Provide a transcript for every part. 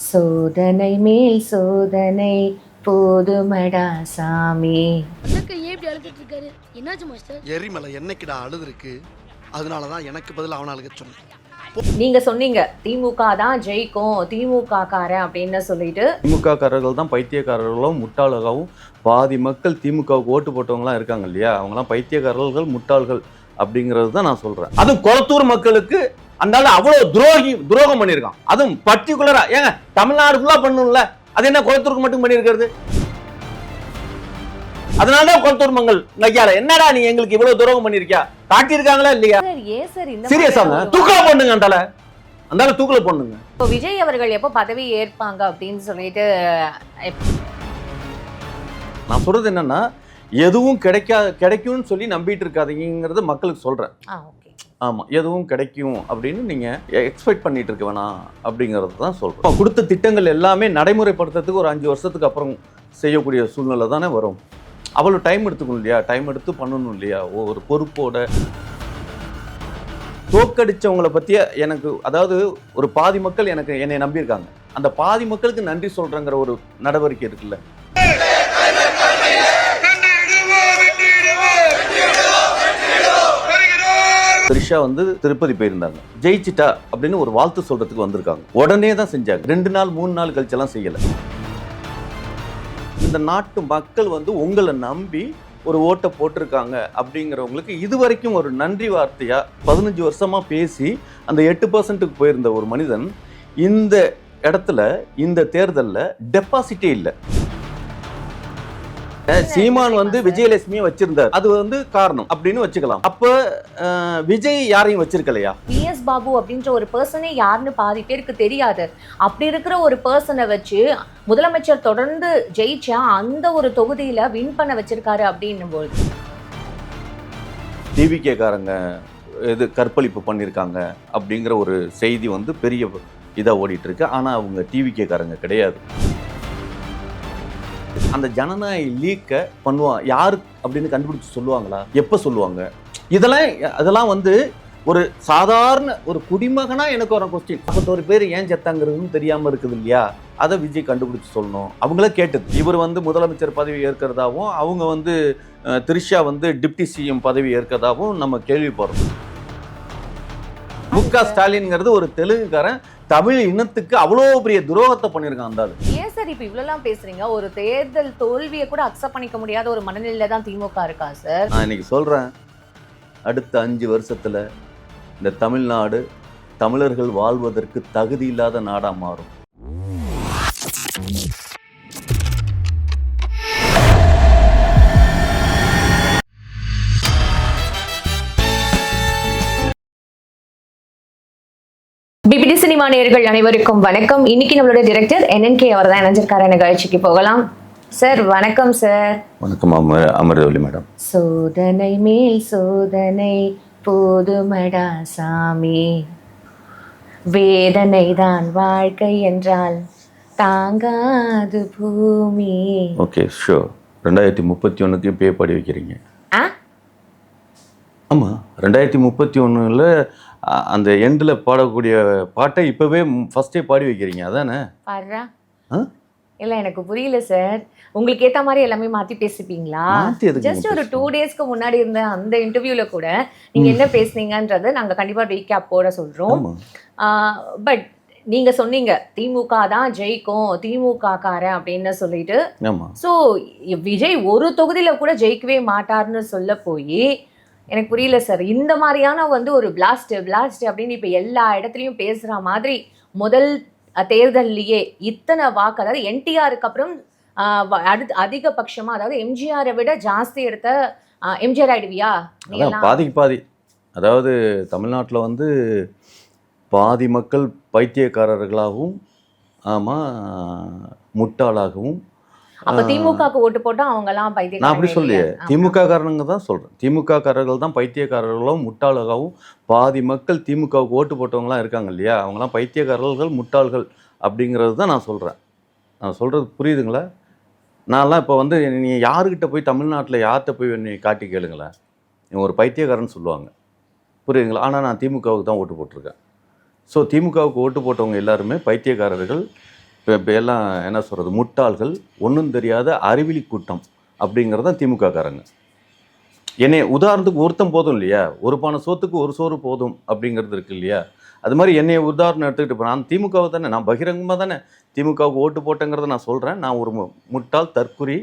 சோதனை மேல் சோதனை போதுமடா சாமி. அண்ணாக்கு ஏன் இப்படி அழுதுட்டு இருக்காரு? என்னாச்சு மாஸ்டர்? எரிமலை என்னைக்குடா அழுதுருக்கு. அதனாலதான் எனக்கு பதில் அவனை அழுக சொன்னேன். நீங்க சொன்னீங்க திமுக தான் ஜெயிக்கும், திமுக காரன் அப்படின்னு சொல்லிட்டு. திமுக காரர்கள் தான் பைத்தியக்காரர்களும் முட்டாள்களும். பாதி மக்கள் திமுகவுக்கு ஓட்டு போட்டவங்களாம் இருக்காங்க இல்லையா, அவங்களாம் பைத்தியக்காரர்கள் முட்டாள்கள் அப்படிங்கிறது தான் நான் சொல்றேன். அதுவும் கொளத்தூர் மக்களுக்கு அந்த அவ்வளவு துரோகம் பண்ணியிருக்கான். அதுவும் பர்டிகுலரா ஏங்க தமிழ்நாடு ஃபுல்லா பண்ணும்ல, அது என்ன கொளத்தூருக்கு மட்டும் பண்ணியிருக்கிறது? அதனாலதான் கொளத்தூர் மக்கள் நையால என்னடா நீ எங்களுக்கு இவ்வளவு துரோகம் பண்ணிருக்கியா காட்டியிருக்காங்களா இல்லையா? சீரியஸாங்க தூக்கல பண்ணுங்க அந்த தூக்கல பண்ணுங்க. இப்போ விஜய் அவர்கள் எப்போ பதவி ஏற்பாங்க அப்படின்னு சொல்லிட்டு நான் சொல்றது என்னன்னா, எதுவும் கிடைக்கும்னு சொல்லி நம்பிட்டு இருக்காதீங்கிறது மக்களுக்கு சொல்றேன். ஆமா, எதுவும் கிடைக்கும் அப்படின்னு நீங்க எக்ஸ்பெக்ட் பண்ணிட்டு இருக்க வேணாம் அப்படிங்கறது தான் சொல்றேன். கொடுத்த திட்டங்கள் எல்லாமே நடைமுறைப்படுத்துறதுக்கு ஒரு 5 வருஷத்துக்கு அப்புறம் செய்யக்கூடிய சூழ்நிலை தானே வரும். அவ்வளோ டைம் எடுத்துக்கணும் இல்லையா, டைம் எடுத்து பண்ணணும் இல்லையா ஒரு பொறுப்போட. தோக்கடிச்சவங்களை பற்றிய எனக்கு, அதாவது ஒரு பாதி மக்கள் என்னை நம்பியிருக்காங்க, அந்த பாதி மக்களுக்கு நன்றி சொல்றேங்கிற ஒரு நடவடிக்கை இருக்குல்ல. த்ரிஷா திருப்பதி போயிருந்தாங்க, ஜெயிச்சிட்டா அப்படின்னு ஒரு வாழ்த்து சொல்றதுக்கு வந்திருக்காங்க. உடனே தான் செஞ்சாங்க, 2 நாள் 3 நாள் கழிச்செல்லாம் செய்யல. இந்த நாட்டு மக்கள் உங்களை நம்பி ஒரு ஓட்டை போட்டிருக்காங்க அப்படிங்கிறவங்களுக்கு இதுவரைக்கும் ஒரு நன்றி வார்த்தையா 15 வருஷமா பேசி அந்த 8% போயிருந்த ஒரு மனிதன் இந்த இடத்துல இந்த தேர்தலில் டெபாசிட்டே இல்லை. சீமான் விஜயலட்சுமியை வச்சிருந்தார், அது காரணம் அப்படின்னு வச்சுக்கலாம். அப்ப விஜய் யாரையும் வச்சிருக்கலையா? பிஎஸ் பாபு அப்படின்ற ஒரு பர்சனே யாருன்னு பாதி பேருக்கு தெரியாது. அப்படி இருக்கிற ஒரு பர்சனை வச்சு முதலமைச்சர் தொடர்ந்து ஜெயிச்சா அந்த ஒரு தொகுதியில வின் பண்ண வச்சிருக்காரு அப்படின்னும் போது டிவிகே காரங்க இது கற்பழிப்பு பண்ணியிருக்காங்க அப்படிங்கிற ஒரு செய்தி பெரிய இதா ஓடிட்டு இருக்கு. ஆனா அவங்க டிவிகே காரங்க கிடையாது. அந்த ஜனநாயக லீக்க பண்ணுவான் யாரு அப்படின்னு கண்டுபிடிச்சு சொல்லுவாங்களா? எப்ப சொல்லுவாங்க? அதெல்லாம் ஒரு சாதாரண ஒரு குடிமகனா எனக்கு ஒரு கொஸ்டின். 41 பேர் ஏன் செத்தாங்கிறதுன்னு தெரியாம இருக்குது இல்லையா, அதை விஜய் கண்டுபிடிச்சு சொல்லணும். அவங்களே கேட்டது. இவர் முதலமைச்சர் பதவி ஏற்கிறதாவும், அவங்க த்ரிஷா டிப்டி சிஎம் பதவி ஏற்கிறதாவும் நம்ம கேள்விப்படுறோம். முக ஸ்டாலின்ங்கிறது ஒரு தெலுங்குக்காரன் தமிழ் இனத்துக்கு அவ்வளோ பெரிய துரோகத்தை பண்ணியிருக்கான். அந்த ஏன் சார் இப்போ இவ்வளோலாம் பேசுறீங்க? ஒரு தேர்தல் தோல்வியை கூட அக்செப்ட் பண்ணிக்க முடியாத ஒரு மனநிலையில தான் திமுக இருக்கா சார்? நான் இன்னைக்கு சொல்றேன், அடுத்த 5 வருஷத்துல இந்த தமிழ்நாடு தமிழர்கள் வாழ்வதற்கு தகுதி இல்லாத நாடா மாறும். பிபிடி சினிமா நேயர்கள் அனைவருக்கும் வணக்கம். இன்னைக்கு நம்மளோட டைரக்டர் NNK அவர் தான் இணைஞ்சிருக்காரு. நிகழ்ச்சிக்கு போகலாம். சார் வணக்கம். சார் வணக்கம். அமரவல்லி மேடம். சோதனை மேல் சோதனை போதுமடா சாமி, வேதனை தான் வாழ்க்கை என்றால் தாங்காது பூமி. Okay, sure. 2031க்கு பே பாடி வைக்கிறீங்க? ஆமாம், 2031ல் அந்த எண்டில் பாடக்கூடிய பாட்டை இப்போவே ஃபர்ஸ்டே பாடி வைக்கிறீங்க, அதானே? பாடுறா இல்லை, எனக்கு புரியல சார். உங்களுக்கு ஏற்ற மாதிரி எல்லாமே மாற்றி பேசிப்பீங்களா? ஜஸ்ட் ஒரு 2 டேஸ்க்கு முன்னாடி இருந்த அந்த இன்டர்வியூவில் கூட நீங்கள் என்ன பேசுனீங்கன்றதை நாங்கள் கண்டிப்பாக ரீகேப் போட சொல்கிறோம். பட் நீங்கள் சொன்னீங்க திமுக தான் ஜெயிக்கும், திமுக காரன் அப்படின்னு சொல்லிட்டு. ஸோ விஜய் ஒரு தொகுதியில் கூட ஜெயிக்கவே மாட்டார்னு சொல்ல போய் எனக்கு புரியல சார். இந்த மாதிரியான ஒரு பிளாஸ்ட் அப்படின்னு இப்போ எல்லா இடத்துலையும் பேசுகிற மாதிரி முதல் தேர்தல்லையே இத்தனை வாக்கு, அதாவது என்டிஆருக்கு அப்புறம் அதிகபட்சமாக, அதாவது எம்ஜிஆரை விட ஜாஸ்தி எடுத்த எம்ஜிஆர் ஆயிடுவியா? பாதிக்கு பாதி. அதாவது தமிழ்நாட்டில் பாதி மக்கள் பைத்தியக்காரர்களாகவும் முட்டாளாகவும். அப்ப திமுகக்கு ஓட்டு போட்டா அவங்க எல்லாம் பைத்தியக்காரங்க? நான் அப்படி சொல்லியே, திமுக காரங்க தான் சொல்றேன். திமுக காரர்கள் தான் பைத்தியக்காரர்களும் முட்டாளாகவும். பாதி மக்கள் திமுகவுக்கு ஓட்டு போட்டவங்களாம் இருக்காங்க இல்லையா, அவங்களாம் பைத்தியக்காரர்கள் முட்டாள்கள் அப்படிங்கிறது தான் நான் சொல்றேன். நான் சொல்றது புரியுதுங்களா? நான்லாம் இப்போ நீ யாருக்கிட்ட போய் தமிழ்நாட்டில் யார்கிட்ட போய் நீ காட்டி கேளுங்களேன், இவங்க ஒரு பைத்தியக்காரன்னு சொல்லுவாங்க. புரியுதுங்களா? ஆனால் நான் திமுகவுக்கு தான் ஓட்டு போட்டிருக்கேன். ஸோ திமுகவுக்கு ஓட்டு போட்டவங்க எல்லாருமே பைத்தியக்காரர்கள், இப்போ எல்லாம் என்ன சொல்கிறது, முட்டாள்கள், ஒன்றும் தெரியாத அறிவிலி கூட்டம் அப்படிங்கிறது தான் திமுக காரங்க. என்னை உதாரணத்துக்கு ஒருத்தம் போதும் இல்லையா, ஒரு பானை சோத்துக்கு ஒரு சோறு போதும் அப்படிங்கிறது இருக்கு இல்லையா. அது மாதிரி என்னைய உதாரணம் எடுத்துக்கிட்டு இப்போ நான் திமுகவை தானே, நான் பகிரங்கமாக தானே திமுகவுக்கு ஓட்டு போட்டேங்கிறத நான் சொல்கிறேன். நான் ஒரு முட்டாள் தற்குறி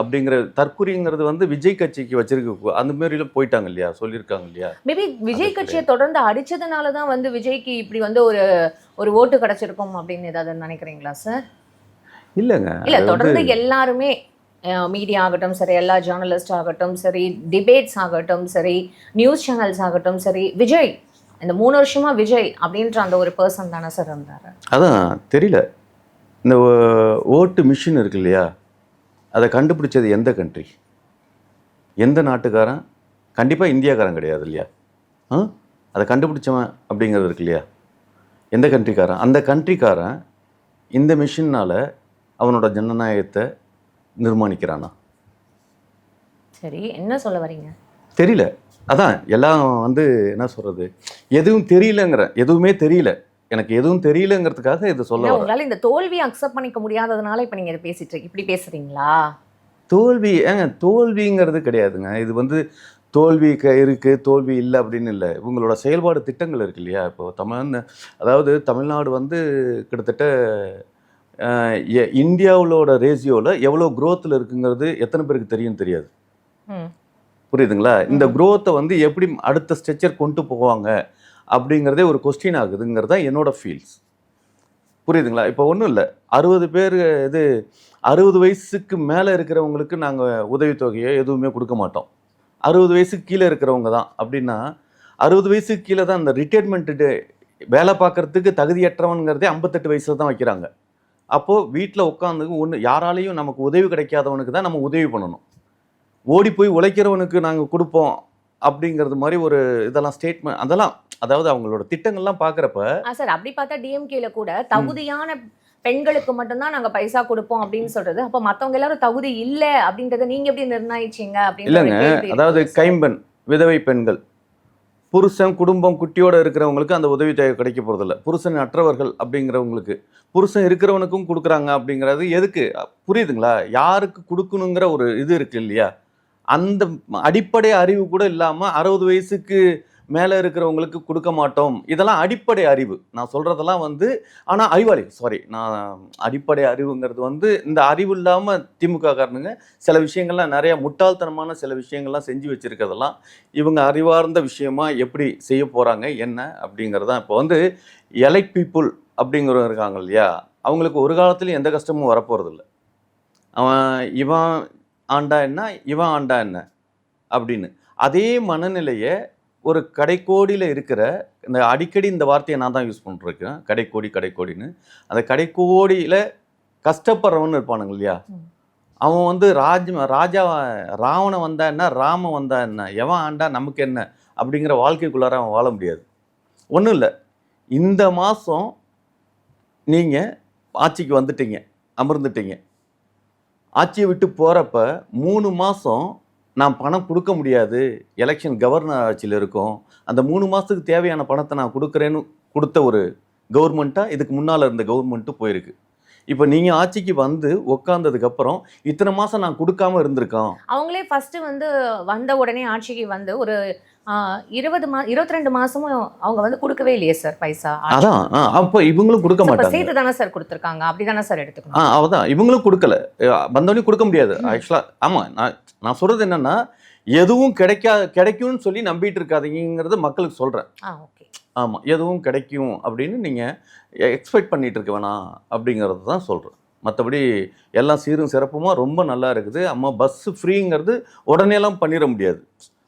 அப்படிங்கிற, தற்குறிங்கிறது வந்து விஜய் கட்சிக்கு வச்சிருக்க அந்த மாதிரிலாம் போயிட்டாங்க இல்லையா, சொல்லியிருக்காங்க இல்லையா. மேபி விஜய் கட்சியை தொடர்ந்து அடிச்சதுனால தான் வந்து விஜய்க்கு இப்படி வந்து ஒரு ஓட்டு கிடைச்சிருக்கும் அப்படின்னு ஏதாவது நினைக்கிறீங்களா சார்? இல்லைங்க, இல்ல தொடர்ந்து எல்லாருமே மீடியா ஆகட்டும் சரி, எல்லா ஜேர்னலிஸ்ட் ஆகட்டும் சரி, டிபேட்ஸ் ஆகட்டும் சரி, நியூஸ் சேனல்ஸ் ஆகட்டும் சரி, விஜய் இந்த 3 வருஷமா விஜய் அப்படின்ற அந்த ஒரு பர்சன் தானே சார் இருந்தாரு. அதான் தெரியல. இந்த ஓட்டு மிஷின் இருக்கு இல்லையா, அதை கண்டுபிடிச்சது எந்த கண்ட்ரி, எந்த நாட்டுக்காரன்? கண்டிப்பாக இந்தியாக்காரன் கிடையாது இல்லையா. அதை கண்டுபிடிச்சவன் அப்படிங்கிறது இருக்கு இல்லையா, எந்த கண்ட்ரிக்காரன்? அந்த கண்ட்ரிக்காரன் இந்த மிஷினால் அவனோட ஜனநாயகத்தை நிர்மாணிக்கிறானா? சரி, என்ன சொல்ல வரீங்க தெரியல. அதான் எல்லாம் வந்து என்ன சொல்கிறது, எதுவும் தெரியலங்கிற, எதுவுமே தெரியல, எனக்கு எதுவும் தெரியலங்கிறதுக்காக இது சொல்ல வரேன். உங்களால இந்த தோல்வியை அக்செப்ட் பண்ணிக்க முடியாததுனால இப்போ நீங்கள் இப்படி பேசுகிறீங்களா? தோல்வி தோல்விங்கிறது கிடையாதுங்க. இது வந்து தோல்வி இருக்குது, தோல்வி இல்லை அப்படின்னு இல்லை. இவங்களோட செயல்பாடு திட்டங்கள் இருக்கு இல்லையா. இப்போ அதாவது தமிழ்நாடு வந்து கிட்டத்தட்ட இந்தியாவோட ரேஷியோவில் எவ்வளோ க்ரோத்தில் இருக்குங்கிறது எத்தனை பேருக்கு தெரியாது. புரியுதுங்களா? இந்த க்ரோத்தை வந்து எப்படி அடுத்த ஸ்ட்ரெச்சர் கொண்டு போவாங்க அப்படிங்கிறதே ஒரு கொஸ்டின் ஆகுதுங்கிறதா என்னோட ஃபீல்ஸ். புரியுதுங்களா? இப்போ ஒன்றும் இல்லை, 60 பேர் 60 வயசுக்கு மேலே இருக்கிறவங்களுக்கு நாங்கள் உதவித்தொகையோ எதுவுமே கொடுக்க மாட்டோம். 60 வயசுக்கு கீழே இருக்கிறவங்க தான் அப்படின்னா, 60 வயசுக்கு கீழே தான் இந்த ரிட்டையர்மெண்ட்டு வேலை பார்க்குறதுக்கு தகுதியற்றவனுங்கிறதே 58 வயசில் தான் வைக்கிறாங்க. அப்போது வீட்டில் உட்காந்து யாராலையும் நமக்கு உதவி கிடைக்காதவனுக்கு தான் நம்ம உதவி பண்ணணும். ஓடி போய் உழைக்கிறவனுக்கு நாங்கள் கொடுப்போம் அப்படிங்கிறது மாதிரி ஒரு இதெல்லாம் ஸ்டேட்மெண்ட், அதெல்லாம் அதாவது அவங்களோட திட்டங்கள்லாம் பார்க்குறப்ப சார் அப்படி பார்த்தா டிஎம்கேல கூட தகுதியான பெண்களுக்கு மட்டும்தான் நாங்கள் பைசா கொடுப்போம் அப்படின்னு சொல்றது. அப்போ மற்றவங்க எல்லாரும் தகுதி இல்லை அப்படின்றத நீங்க எப்படி நிர்ணயிச்சீங்க அப்படின்னு? இல்லைங்க, அதாவது கைம்பெண், விதவை பெண்கள், புருஷன் குடும்பம் குட்டியோட இருக்கிறவங்களுக்கு அந்த உதவி தேவை கிடைக்க போகிறதில்ல. புருஷன் அற்றவர்கள் அப்படிங்கிறவங்களுக்கு, புருஷன் இருக்கிறவனுக்கும் கொடுக்குறாங்க அப்படிங்கிறது எதுக்கு? புரியுதுங்களா? யாருக்கு கொடுக்கணுங்கிற ஒரு இது இருக்கு இல்லையா. அந்த அடிப்படை அறிவு கூட இல்லாமல் 60 வயசுக்கு மேலே இருக்கிறவங்களுக்கு கொடுக்க மாட்டோம். இதெல்லாம் அடிப்படை அறிவு நான் சொல்கிறதெல்லாம் வந்து. ஆனால் அறிவாளி, சாரி, நான் அடிப்படை அறிவுங்கிறது வந்து இந்த அறிவு இல்லாமல் திமுக காரனுங்க சில விஷயங்கள்லாம் நிறையா முட்டாள்தனமான சில விஷயங்கள்லாம் செஞ்சு வச்சுருக்கிறதெல்லாம் இவங்க அறிவார்ந்த விஷயமா எப்படி செய்ய போகிறாங்க என்ன அப்படிங்கிறதான். இப்போ வந்து எலைட் பீப்புள் அப்படிங்கிறவங்க இருக்காங்க இல்லையா, அவங்களுக்கு ஒரு காலத்துலையும் எந்த கஷ்டமும் வரப்போகிறதில்ல. அவன் இவன் ஆண்டா என்ன, இவன் ஆண்டா என்ன அப்படின்னு. அதே மனநிலையை ஒரு கடைக்கோடியில் இருக்கிற, இந்த அடிக்கடி இந்த வார்த்தையை நான் தான் யூஸ் பண்ணிருக்கேன், கடைக்கோடின்னு. அந்த கடைக்கோடியில் கஷ்டப்படுறவன்னு இருப்பானுங்க இல்லையா, அவன் வந்து ராஜா ராவணன் வந்தா என்ன, ராமன் வந்தா என்ன, எவன் ஆண்டா நமக்கு என்ன அப்படிங்கிற வாழ்க்கைக்குள்ளார அவன் வாழ முடியாது. ஒன்றும் இல்லை, இந்த மாதம் நீங்கள் ஆட்சிக்கு வந்துட்டீங்க, அமர்ந்துட்டீங்க. ஆட்சியை விட்டு போகிறப்ப 3 மாதம் நான் பணம் கொடுக்க முடியாது, எலெக்ஷன் கவர்னர் ஆட்சியில் இருக்கும், அந்த 3 மாதத்துக்கு தேவையான பணத்தை நான் கொடுக்குறேன்னு கொடுத்த ஒரு கவர்மெண்ட்டாக இதுக்கு முன்னால் இருந்த கவர்மெண்ட்டு போயிருக்கு. இப்போ நீங்கள் ஆட்சிக்கு வந்து உட்காந்ததுக்கப்புறம் இத்தனை மாதம் நான் கொடுக்காம இருந்திருக்கோம். அவங்களே ஃபஸ்ட்டு வந்து வந்த உடனே ஆட்சிக்கு வந்து ஒரு 22 மாதமும் அவங்க வந்து கொடுக்கவே இல்லையே சார் பைசா. அதான் அப்போ இவங்களும் கொடுக்க மாட்டாங்க. சேர்த்து தானே சார் கொடுத்துருக்காங்க, அப்படி தானே சார் எடுத்துக்கணும். அவதான் இவங்களும் கொடுக்கல, வந்தோடனே கொடுக்க முடியாது ஆக்சுவலாக. ஆமாம், நான் சொல்கிறது என்னென்னா, எதுவும் கிடைக்கும்னு சொல்லி நம்பிட்டு இருக்காதீங்கிறது மக்களுக்கு சொல்கிறேன். ஓகே, ஆமாம், எதுவும் கிடைக்கும் அப்படின்னு நீங்கள் எக்ஸ்பெக்ட் பண்ணிகிட்டு இருக்க வேணாம் அப்படிங்கிறது தான் சொல்கிறேன். மற்றபடி எல்லாம் சீரும் சிறப்புமாக ரொம்ப நல்லா இருக்குது. பஸ்ஸு ஃப்ரீங்கிறது உடனேலாம் பண்ணிட முடியாது.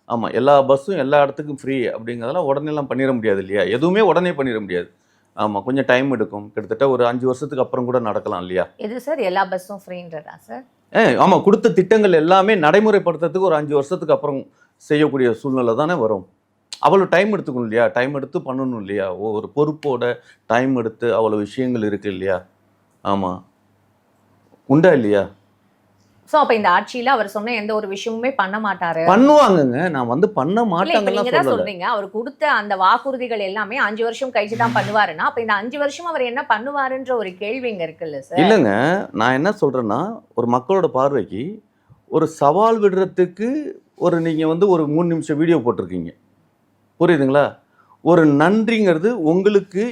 ஆமாம், எல்லா பஸ்ஸும் எல்லா இடத்துக்கும் ஃப்ரீ அப்படிங்கிறதெல்லாம் உடனேலாம் பண்ணிட முடியாது இல்லையா, எதுவுமே உடனே பண்ணிட முடியாது. ஆமாம், கொஞ்சம் டைம் எடுக்கும், கிட்டத்தட்ட ஒரு 5 வருஷத்துக்கு அப்புறம் கூட நடக்கலாம் இல்லையா. எது சார் எல்லா பஸ்ஸும் ஃப்ரீன்றதா சார்? ஆமாம், கொடுத்த திட்டங்கள் எல்லாமே நடைமுறைப்படுத்துறதுக்கு ஒரு 5 வருஷத்துக்கு அப்புறம் செய்யக்கூடிய சூழ்நிலை தானே வரும். அவ்வளோ டைம் எடுத்துக்கணும் இல்லையா, டைம் எடுத்து பண்ணணும் இல்லையா, ஒரு பொறுப்போட டைம் எடுத்து அவ்வளோ விஷயங்கள் இருக்குது இல்லையா. ஆமாம், உண்டா இல்லையா? சோ அப்ப இந்த ஆட்சியில அவர் சொன்ன எந்த ஒரு விஷயமுமே பண்ண மாட்டாரு. பண்ணுவாங்கங்க, நான் வந்து பண்ண மாட்டாங்கன்னு நீங்க தான் சொல்லல. சொல்றீங்க அவர் கொடுத்த அந்த வாக்குறுதிகள் எல்லாமே 5 வருஷம் கழிச்சு தான் பண்ணுவாருன்னா, அப்ப இந்த 5 வருஷம் அவர் என்ன பண்ணுவாருன்ற ஒரு கேள்வி இங்க இருக்குல்ல சார். இல்லைங்க, நான் என்ன சொல்றேன்னா, ஒரு மக்களோட பார்வைக்கு ஒரு சவால் விடுறதுக்கு ஒரு நீங்க வந்து ஒரு 3 நிமிஷம் வீடியோ போட்டிருக்கீங்க, புரியுதுங்களா? ஒரு நன்றிங்கிறது உங்களுக்கு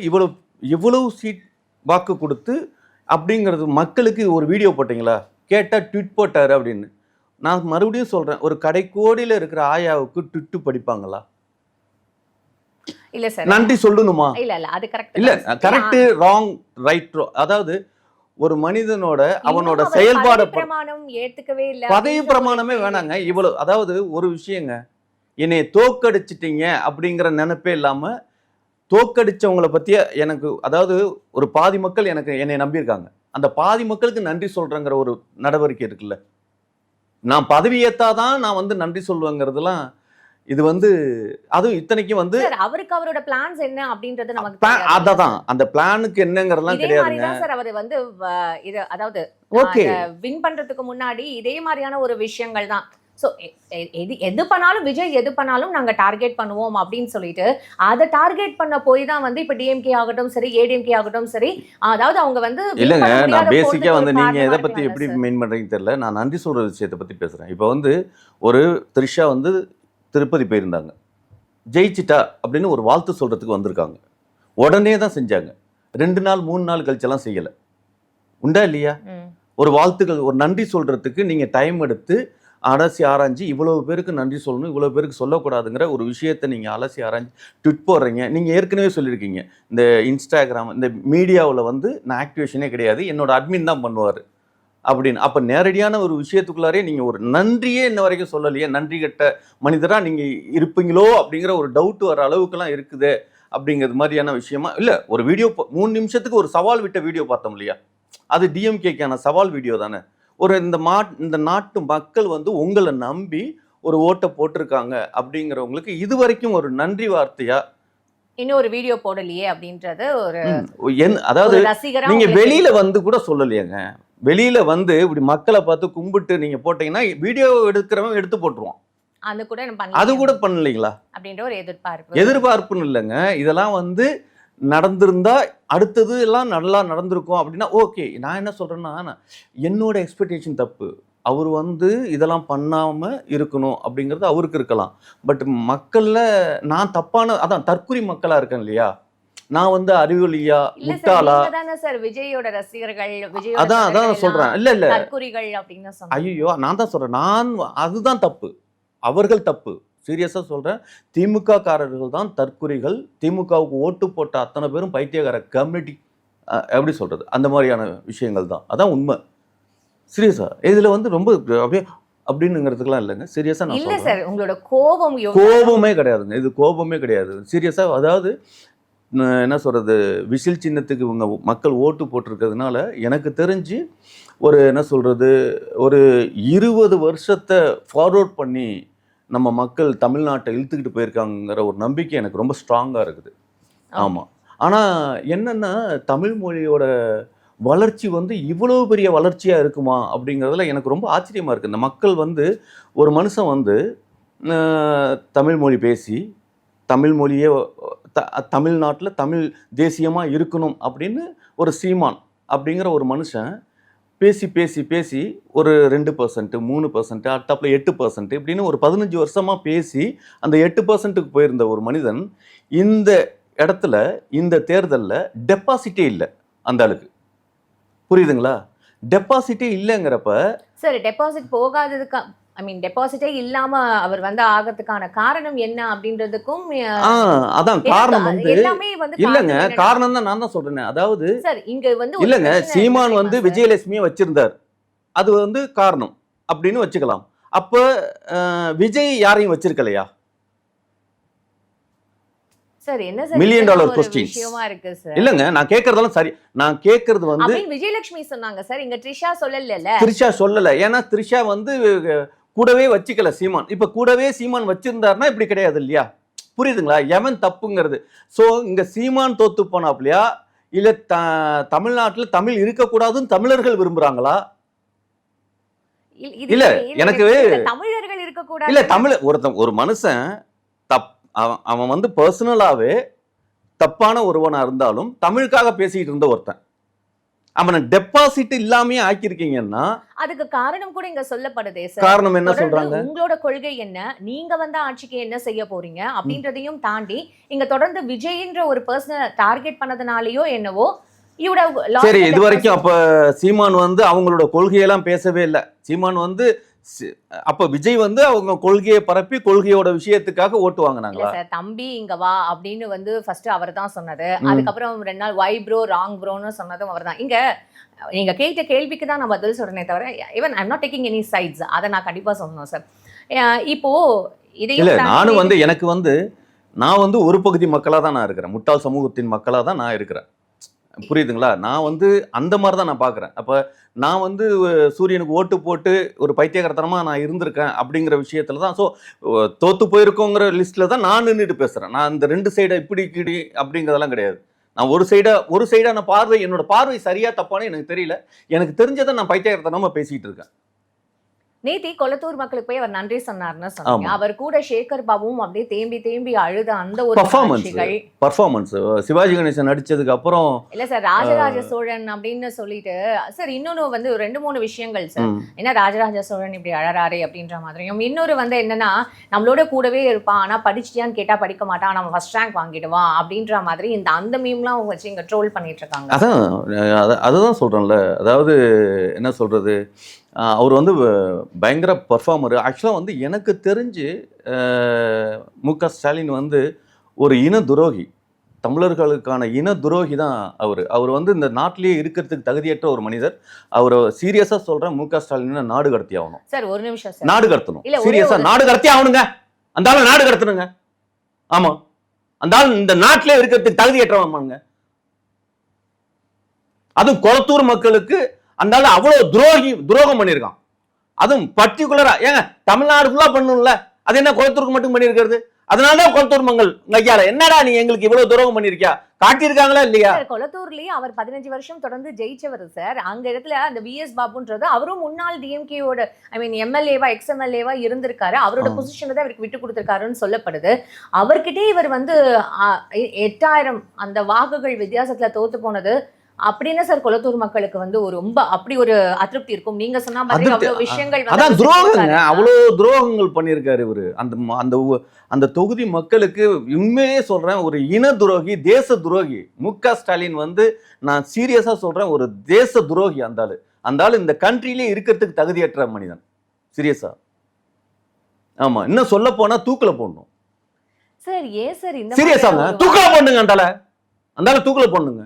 இவ்வளவு சீட் வாக்கு கொடுத்து அப்படிங்கிறது மக்களுக்கு ஒரு வீடியோ போட்டீங்களா? கேட்டா ட்விட் போட்டாரு அப்படின்னு. நான் மறுபடியும் சொல்றேன், ஒரு கடைக்கோடியில இருக்கிற ஆயாவுக்கு ட்விட்டு படிப்பாங்களா? இல்ல சார், நன்றி சொல்லணுமா? இல்ல அது கரெக்ட் இல்ல, கரெக்ட் ராங் ரைட், அதாவது ஒரு மனிதனோட அவனோட செயல்பாடு பிரமாணம் ஏத்துக்கவே இல்ல. பதவி பிரமாணமே வேணாங்க. இவ்வளவு, அதாவது ஒரு விஷயங்க, என்னை தோக்கடிச்சிட்டீங்க அப்படிங்கிற நினைப்பே இல்லாம தோக்கடிச்சவங்களை பத்திய எனக்கு, அதாவது ஒரு பாதி மக்கள் என்னை நம்பியிருக்காங்க, அந்த பாதி மக்களுக்கு நன்றி சொல்றேங்கிற ஒரு நடவடிக்கை இருக்குல்ல. நான் பதவி ஏத்தாதான் நான் வந்து நன்றி சொல்லுவேங்கிறதுலாம் இது வந்து, அதுவும் இத்தனைக்கும் வந்து அவருக்கு அவரோட பிளான்ஸ் என்ன அப்படின்றது நமக்கு அதான் அந்த பிளானுக்கு என்னங்கிறதெல்லாம் கிடையாதுங்க சார். அவர் வந்து இது, அதாவது ஓகே வின் பண்றதுக்கு முன்னாடி இதே மாதிரியான ஒரு விஷயங்கள் தான். ஸோ எது பண்ணாலும் விஜய் எது பண்ணாலும் நாங்கள் டார்கெட் பண்ணுவோம் அப்படின்னு சொல்லிட்டு அதை டார்கெட் பண்ண போய் தான் வந்து இப்போ டிஎம்கே ஆகட்டும் சரி, ஏடிஎம்கே ஆகட்டும் சரி, அதாவது அவங்க வந்து இல்லைங்க, நான் பேசிக்காக வந்து நீங்கள் எதை பற்றி எப்படி மெயின் பண்ணுறீங்கன்னு தெரியல. நான் நன்றி சொல்கிற விஷயத்தை பற்றி பேசுகிறேன். இப்போ வந்து ஒரு த்ரிஷா வந்து திருப்பதி போயிருந்தாங்க, ஜெயிச்சிட்டா அப்படின்னு ஒரு வாழ்த்து சொல்கிறதுக்கு வந்திருக்காங்க, உடனே தான் செஞ்சாங்க. 2 நாள் 3 நாள் கழிச்செல்லாம் செய்யலை. உண்டா இல்லையா? ஒரு வாழ்த்துக்கள், ஒரு நன்றி சொல்கிறதுக்கு நீங்கள் டைம் எடுத்து அலசி ஆராய்ஞ்சி இவ்வளவு பேருக்கு நன்றி சொல்லணும், இவ்வளோ பேருக்கு சொல்லக்கூடாதுங்கிற ஒரு விஷயத்தை நீங்கள் அலசி ஆராய்ஞ்சி ட்விட் போடுறீங்க. நீங்கள் ஏற்கனவே சொல்லியிருக்கீங்க, இந்த இன்ஸ்டாகிராம் இந்த மீடியாவில் வந்து நான் ஆக்டிவேஷனே கிடையாது, என்னோட அட்மின் தான் பண்ணுவார் அப்படின்னு. அப்போ நேரடியான ஒரு விஷயத்துக்குள்ளாரே நீங்கள் ஒரு நன்றியே இன்ன வரைக்கும் சொல்லலையே, நன்றி கட்ட மனிதராக நீங்கள் இருப்பீங்களோ அப்படிங்கிற ஒரு டவுட் வர அளவுக்குலாம் இருக்குது அப்படிங்கிறது மாதிரியான விஷயமா இல்லை. ஒரு வீடியோ 3 நிமிஷத்துக்கு ஒரு சவால் விட்ட வீடியோ பார்த்தோம் இல்லையா, அது டிஎம்கேக்கான சவால் வீடியோ தானே. ஒரு இந்த நாட்டு மக்கள் வந்து உங்களை நம்பி ஒரு ஓட்டை போட்டிருக்காங்க அப்படிங்கிறவங்களுக்கு இது வரைக்கும் ஒரு நன்றி வார்த்தையா இன்னும் ஒரு வீடியோ போடலையே அப்படின்றது ஒரு அதாவது நீங்க வெளியில வந்து கூட சொல்லலையேங்க. வெளியில வந்து இப்படி மக்களை பார்த்து கும்பிட்டு நீங்க போட்டீங்கன்னா வீடியோ எடுக்கிறவன் எடுத்து போட்டுருவான். அது கூட பண்ணலீங்களா அப்படின்ற ஒரு எதிர்பார்ப்புன்னு இல்லைங்க. இதெல்லாம் வந்து நடந்திருந்தா அடுத்தது எல்லாம் நல்லா நடந்திருக்கும் அப்படின்னா ஓகே. நான் என்ன சொல்றேன்னா, என்னோட எக்ஸ்பெக்டேஷன் தப்பு. அவர் வந்து இதெல்லாம் பண்ணாம இருக்கணும் அப்படிங்கிறது அவருக்கு இருக்கலாம். பட் மக்கள்ல நான் தப்பான, அதான் தற்குறி மக்களா இருக்கேன் இல்லையா, நான் வந்து அறிவொளியா முட்டாளா சார் விஜயோட ரசிகர்கள், அதான் சொல்றேன். இல்ல தற்குறிகள் அப்படின்னு சொன்னா ஐயோ, நான் தான் சொல்றேன், அதுதான் தப்பு, அவர்கள் தப்பு. சீரியஸா சொல்றேன், திமுக காரர்கள் தான் தற்குறிகள். திமுகவுக்கு ஓட்டு போட்ட அத்தனை பேரும் பைத்தியக்கார கம்யூனிட்டி, எப்படி சொல்றது, அந்த மாதிரியான விஷயங்கள் தான். அதான் உண்மை. சீரியஸா இதுல வந்து ரொம்ப அப்படியே அப்படின்னுங்கிறதுக்கெல்லாம் இல்லைங்க. சீரியஸா நான் இல்ல சார், உங்களோட கோபமே கிடையாதுங்க, இது கோபமே கிடையாது. சீரியஸா, அதாவது என்ன சொல்றது, விசில் சின்னத்துக்கு இவங்க மக்கள் ஓட்டு போட்டிருக்கிறதுனால எனக்கு தெரிஞ்சு ஒரு என்ன சொல்றது, ஒரு 20 வருஷத்தை ஃபார்வர்ட் பண்ணி நம்ம மக்கள் தமிழ்நாட்டை இழுத்துக்கிட்டு போயிருக்காங்கிற ஒரு நம்பிக்கை எனக்கு ரொம்ப ஸ்ட்ராங்காக இருக்குது. ஆமாம். ஆனால் என்னென்னா, தமிழ் மொழியோட வளர்ச்சி வந்து இவ்வளோ பெரிய வளர்ச்சியாக இருக்குமா அப்படிங்கிறதுல எனக்கு ரொம்ப ஆச்சரியமாக இருக்குது. இந்த மக்கள் வந்து, ஒரு மனுஷன் வந்து தமிழ் மொழி பேசி தமிழ் மொழியே தமிழ்நாட்டில் தமிழ் தேசியமாக இருக்கணும் அப்படின்னு ஒரு சீமான் அப்படிங்கிற ஒரு மனுஷன் பேசி பேசி பேசி ஒரு 2%, 3%, அடுத்தாப்புல 8% இப்படின்னு ஒரு 15 வருஷமாக பேசி அந்த 8%க்கு போயிருந்த ஒரு மனிதன் இந்த இடத்துல இந்த தேர்தலில் டெபாசிட்டே இல்லை அந்த ஆளுக்கு. புரியுதுங்களா? டெபாசிட்டே இல்லைங்கிறப்ப சார், டெபாசிட் போகாததுக்கு, டெபாசிட்டே இல்லாம அவர் வந்து ஆகிறதுக்கான காரணம் என்ன அப்படின்றதுக்கும் அதான் காரணம் வந்து இல்லைங்க. காரணம் தான் நான் தான் சொல்றேன். அதாவது சார் இங்க வந்து இல்லைங்க, சீமான் வந்து விஜயலட்சுமியை வச்சிருந்தார், அது வந்து காரணம் அப்படின்னு வச்சுக்கலாம். அப்ப விஜய் யாரையும் வச்சிருக்கலையா? சார் என்ன $1 மில்லியன் क्वेश्चन இருக்கு சார். இல்லங்க, நான் கேக்குறதெல்லாம் சரி. நான் கேக்குறது வந்து விஜயலட்சுமி சொன்னாங்க சார், இங்க த்ரிஷா சொல்லல. த்ரிஷா சொல்லல. ஏன்னா த்ரிஷா வந்து கூடவே வச்சுக்கல சீமான். இப்ப கூடவே சீமான் வச்சிருந்தாருன்னா இப்படி கிடையாது இல்லையா? புரியுதுங்களா? எவன் தப்புங்கிறது. சோ இங்க சீமான் தோத்து போனாப்லையா, இல்ல தமிழ்நாட்டுல தமிழ் இருக்கக்கூடாதுன்னு தமிழர்கள் விரும்புறாங்களா? இல்ல, எனக்கு தமிழர்கள் இருக்கக்கூடாது. இல்ல, தமிழ் ஒரு மனுஷன் அவன் வந்து பர்சனலாவே தப்பான ஒருவனா இருந்தாலும் தமிழுக்காக பேசிட்டு இருந்த ஒருத்தன் அவனை டெபாசிட் இல்லாமயே ஆக்கியிருக்கீங்கன்னா அதுக்கு காரணம் கூட இங்க சொல்லப்படுதே சார். காரணம் என்ன சொல்றாங்க? உங்களோட கொள்கை என்ன, நீங்க வந்து ஆட்சிக்கு என்ன செய்ய போறீங்க அப்படின்றதையும் தாண்டி இங்க தொடர்ந்து விஜய்ன்ற ஒரு பர்சனை டார்கெட் பண்ணதுனாலயோ என்னவோ சரி, இது வரைக்கும் அப்ப சீமான் வந்து அவங்களோட கொள்கையெல்லாம் பேசவே இல்லை. சீமான் வந்து அப்ப விஜய் வந்து அவங்க கொள்கையை பரப்பி கொள்கையோட விஷயத்துக்காக ஓட்டு வாங்கினாங்களா? சார் தம்பி இங்க வா அப்படின்னு வந்து ஃபர்ஸ்ட் அவர் தான் சொன்னது. அதுக்கப்புறம் 2 நாள் வை ப்ரோ ராங் ப்ரோன்னு சொன்னதும் அவர் தான். இங்க நீங்க கேட்ட கேள்விக்கு தான் நான் பதில் சொல்றேனே தவிர even I am not taking any sides. அதை நான் கண்டிப்பா சொல்லணும் சார். இப்போ இல்ல, நானும் வந்து எனக்கு வந்து நான் வந்து ஒரு பகுதி மக்களா தான் நான் இருக்கிறேன், முட்டாள் சமூகத்தின் மக்களா தான் நான் இருக்கிறேன். புரியுதுங்களா? நான் வந்து அந்த மாதிரி தான் நான் பார்க்குறேன். அப்போ நான் வந்து சூரியனுக்கு ஓட்டு போட்டு ஒரு பைத்தியகரத்தனமாக நான் இருந்திருக்கேன் அப்படிங்கிற விஷயத்துல தான். ஸோ தோற்று போயிருக்கோங்கிற லிஸ்ட்டில் தான் நான் நின்றுட்டு பேசுகிறேன். நான் இந்த 2 சைடை இப்படி கிடி அப்படிங்கிறதெல்லாம் கிடையாது. நான் ஒரு சைடான பார்வை, என்னோட பார்வை சரியா தப்பானு எனக்கு தெரியல. எனக்கு தெரிஞ்சதை நான் பைத்தியகரத்தனமாக பேசிகிட்டு இருக்கேன். நேத்தி கொளத்தூர் மக்களுக்கு போய் அவர் நன்றி சொன்னார்னு சொன்னாங்க. அவர் கூட சேகர் பாபுவும் அப்படியே தேம்பி அழுத அந்த ஒரு பர்ஃபார்மன்ஸ் சிவாஜி கணேசன் நடிச்சதுக்கு அப்புறம் இல்ல சார், ராஜராஜ சோழன் அப்படின்னு சொல்லிட்டு சார் இன்னொன்னு வந்து 2-3 விஷயங்கள் சார். ஏன்னா ராஜராஜ சோழன் இப்படி அழறாரு அப்படின்ற மாதிரியும், இன்னொரு வந்து என்னன்னா நம்மளோட கூடவே இருப்பான் ஆனா படிச்சிட்டியான்னு கேட்டா படிக்க மாட்டான், நம்ம ஃபர்ஸ்ட் ரேங்க் வாங்கிடுவான் அப்படின்ற மாதிரி அந்த மீம்லாம் வச்சு இங்க ட்ரோல் பண்ணிட்டு இருக்காங்க. அதுதான் சொல்றேன்ல. அதாவது என்ன சொல்றது, அவர் வந்து பயங்கர பர்ஃபார்மர். ஆக்சுவலாக வந்து எனக்கு தெரிஞ்சு மு.க. ஸ்டாலின் வந்து ஒரு இன துரோகி, தமிழர்களுக்கான இன துரோகி தான் அவர் வந்து இந்த நாட்டிலேயே இருக்கிறதுக்கு தகுதியற்ற ஒரு மனிதர். அவர் சீரியஸா சொல்றேன், மு.க. ஸ்டாலின் நாடு கடத்தி ஆகணும் சார். ஒரு நிமிஷம் சார், நாடு கடத்தணும், சீரியஸா நாடு கடத்தி ஆகணுங்க. அந்த ஆளு நாடு கடத்தணுங்க. ஆமா, அந்த ஆள் இந்த நாட்டிலே இருக்கிறதுக்கு தகுதியற்றவங்க. அதுவும் கொளத்தூர் மக்களுக்கு அந்த ஆள் அவ்வளவு துரோகம் பண்ணியிருக்கான். அதுவும் பர்டிகுலரா ஏங்க தமிழ்நாடு ஃபுல்லா பண்ணணும்ல, அது என்ன கொளத்தூருக்கு மட்டும் பண்ணியிருக்கிறது? அதனாலதான் கொளத்தூர் மக்கள் ஐயால என்னடா நீ எங்களுக்கு இவ்வளவு துரோகம் பண்ணிருக்கியா காட்டியிருக்காங்களா இல்லையா? கொளத்தூர்லயே அவர் 15 வருஷம் தொடர்ந்து ஜெயிச்சவர் சார். அங்க இடத்துல அந்த விஎஸ் பாபுன்றது அவரும் முன்னாள் டிஎம்கேயோட எம்எல்ஏவா எக்ஸ்எம்எல்ஏவா இருந்திருக்காரு. அவரோட பொசிஷனை தான் அவருக்கு விட்டு கொடுத்திருக்காருன்னு சொல்லப்படுது. அவர்கிட்டே இவர் வந்து 8000 அந்த வாக்குகள் வித்தியாசத்துல தோத்து போனது அப்படின்னு சார் கொளத்தூர் மக்களுக்கு வந்து ஒரு ரொம்ப அப்படி ஒரு அதிருப்தி இருக்கும். நீங்க சொன்னா மாதிரி அவ்வளவு விஷயங்கள் அதான் துரோகங்க, அவ்வளவு துரோகங்கள் பண்ணியிருக்காரு இவரு அந்த தொகுதி மக்களுக்கு. உண்மையே சொல்றேன், ஒரு இன துரோகி, தேச துரோகி மு.க. ஸ்டாலின் வந்து, நான் சீரியஸா சொல்றேன், ஒரு தேச துரோகி. அந்த ஆளு இந்த கண்ட்ரியிலே இருக்கிறதுக்கு தகுதியற்ற மனிதன். சீரியஸா. ஆமா, இன்னும் சொல்ல போனா தூக்குல போடணும் சார். ஏன் சார் இந்த சீரியஸாங்க தூக்குல போடணுங்க, அந்த ஆளு தூக்குல போடணுங்க.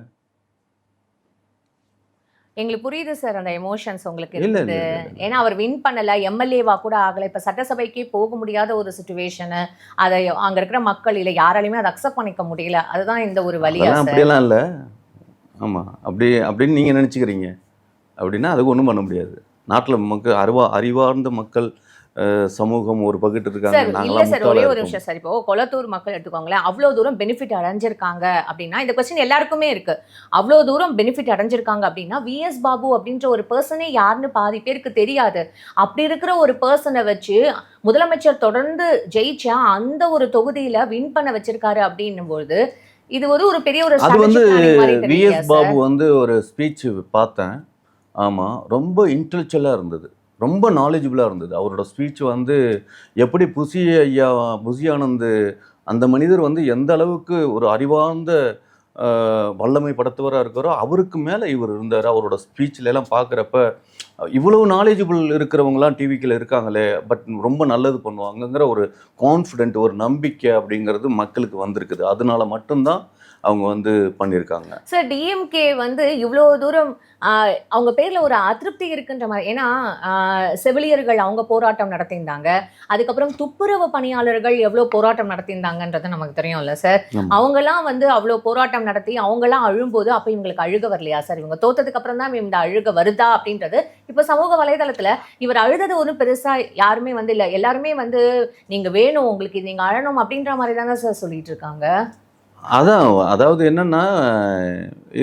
எங்களுக்கு புரியுது சார் அந்த எமோஷன்ஸ் உங்களுக்கு இருக்குது. ஏன்னா அவர் வின் பண்ணல, எம்எல்ஏவா கூட ஆகல, இப்ப சட்டசபைக்கே போக முடியாத ஒரு சிச்சுவேஷனு. அதை அங்க இருக்கிற மக்கள் இல்லை யாராலையுமே அதை அக்செப்ட் பண்ணிக்க முடியல. அதுதான் இந்த ஒரு வழியா? அப்படியெல்லாம் இல்லை. ஆமா, அப்படின்னு நீங்க நினைச்சுக்கிறீங்க. அப்படின்னா அதுக்கு ஒன்றும் பண்ண முடியாது. நாட்டில் மக்கள் அறிவார்ந்த மக்கள் சமூகம் ஒரு பகிட்டு இருக்காங்க. இல்ல சார், ஒரே ஒரு நிமிஷம் சார். இப்போ கொளத்தூர் மக்கள் எடுத்துக்கோங்களேன், அவ்வளவு தூரம் பெனிஃபிட் அடைஞ்சிருக்காங்க அப்படின்னா, இந்த கொஸ்டின் எல்லாருக்குமே இருக்கு. அவ்வளவு தூரம் பெனிஃபிட் அடைஞ்சிருக்காங்க அப்படின்னா விஎஸ் பாபு அப்படின்ற ஒரு பர்சனே யாருன்னு பாதி பேருக்கு தெரியாது. அப்படி இருக்கிற ஒரு பர்சனை வச்சு முதலமைச்சர் தொடர்ந்து ஜெயிச்சா அந்த ஒரு தொகுதியில வின் பண்ண வச்சிருக்காரு அப்படின்னும் போது இது ஒரு பெரிய ஒரு அது வந்து விஎஸ் பாபு வந்து ஒரு ஸ்பீச் பார்த்தேன். ஆமா, ரொம்ப இன்டெலெக்சுவலா இருந்தது, ரொம்ப நாலேஜபிளாக இருந்தது. அவரோட ஸ்பீச் வந்து எப்படி புசி ஆனந்த் அந்த மனிதர் வந்து எந்த அளவுக்கு ஒரு அறிவார்ந்த வல்லமை படைத்தவராக இருக்கிறோ அவருக்கு மேலே இவர் இருந்தார். அவரோட ஸ்பீச்சில் எல்லாம் பார்க்குறப்ப இவ்வளவு நாலேஜபிள் இருக்கிறவங்களாம் டிவிக்கில் இருக்காங்களே, பட் ரொம்ப நல்லது பண்ணுவாங்கங்கிற ஒரு கான்ஃபிடென்ட், ஒரு நம்பிக்கை அப்படிங்கிறது மக்களுக்கு வந்திருக்குது. அதனால மட்டும்தான் அவங்க வந்து பண்ணியிருக்காங்க சார். டிஎம்கே வந்து இவ்வளோ தூரம் அவங்க பேரில் ஒரு அதிருப்தி இருக்குன்ற மாதிரி. ஏன்னா செவிலியர்கள் அவங்க போராட்டம் நடத்தியிருந்தாங்க, அதுக்கப்புறம் துப்புரவு பணியாளர்கள் எவ்வளோ போராட்டம் நடத்தியிருந்தாங்கன்றது நமக்கு தெரியும்ல சார். அவங்கெல்லாம் வந்து அவ்வளோ போராட்டம் நடத்தி அவங்கெல்லாம் அழும்போது அப்போ இவங்களுக்கு அழுக வரலையா சார்? இவங்க தோத்ததுக்கு அப்புறம் தான் இந்த அழுக வருதா அப்படின்றது இப்போ சமூக வலைதளத்தில் இவர் அழுதது ஒன்றும் பெருசாக யாருமே வந்து இல்லை, எல்லாருமே வந்து நீங்கள் வேணும் உங்களுக்கு நீங்கள் அழணும் அப்படின்ற மாதிரி தானே சார் சொல்லிட்டு இருக்காங்க. அதாவது என்னன்னா,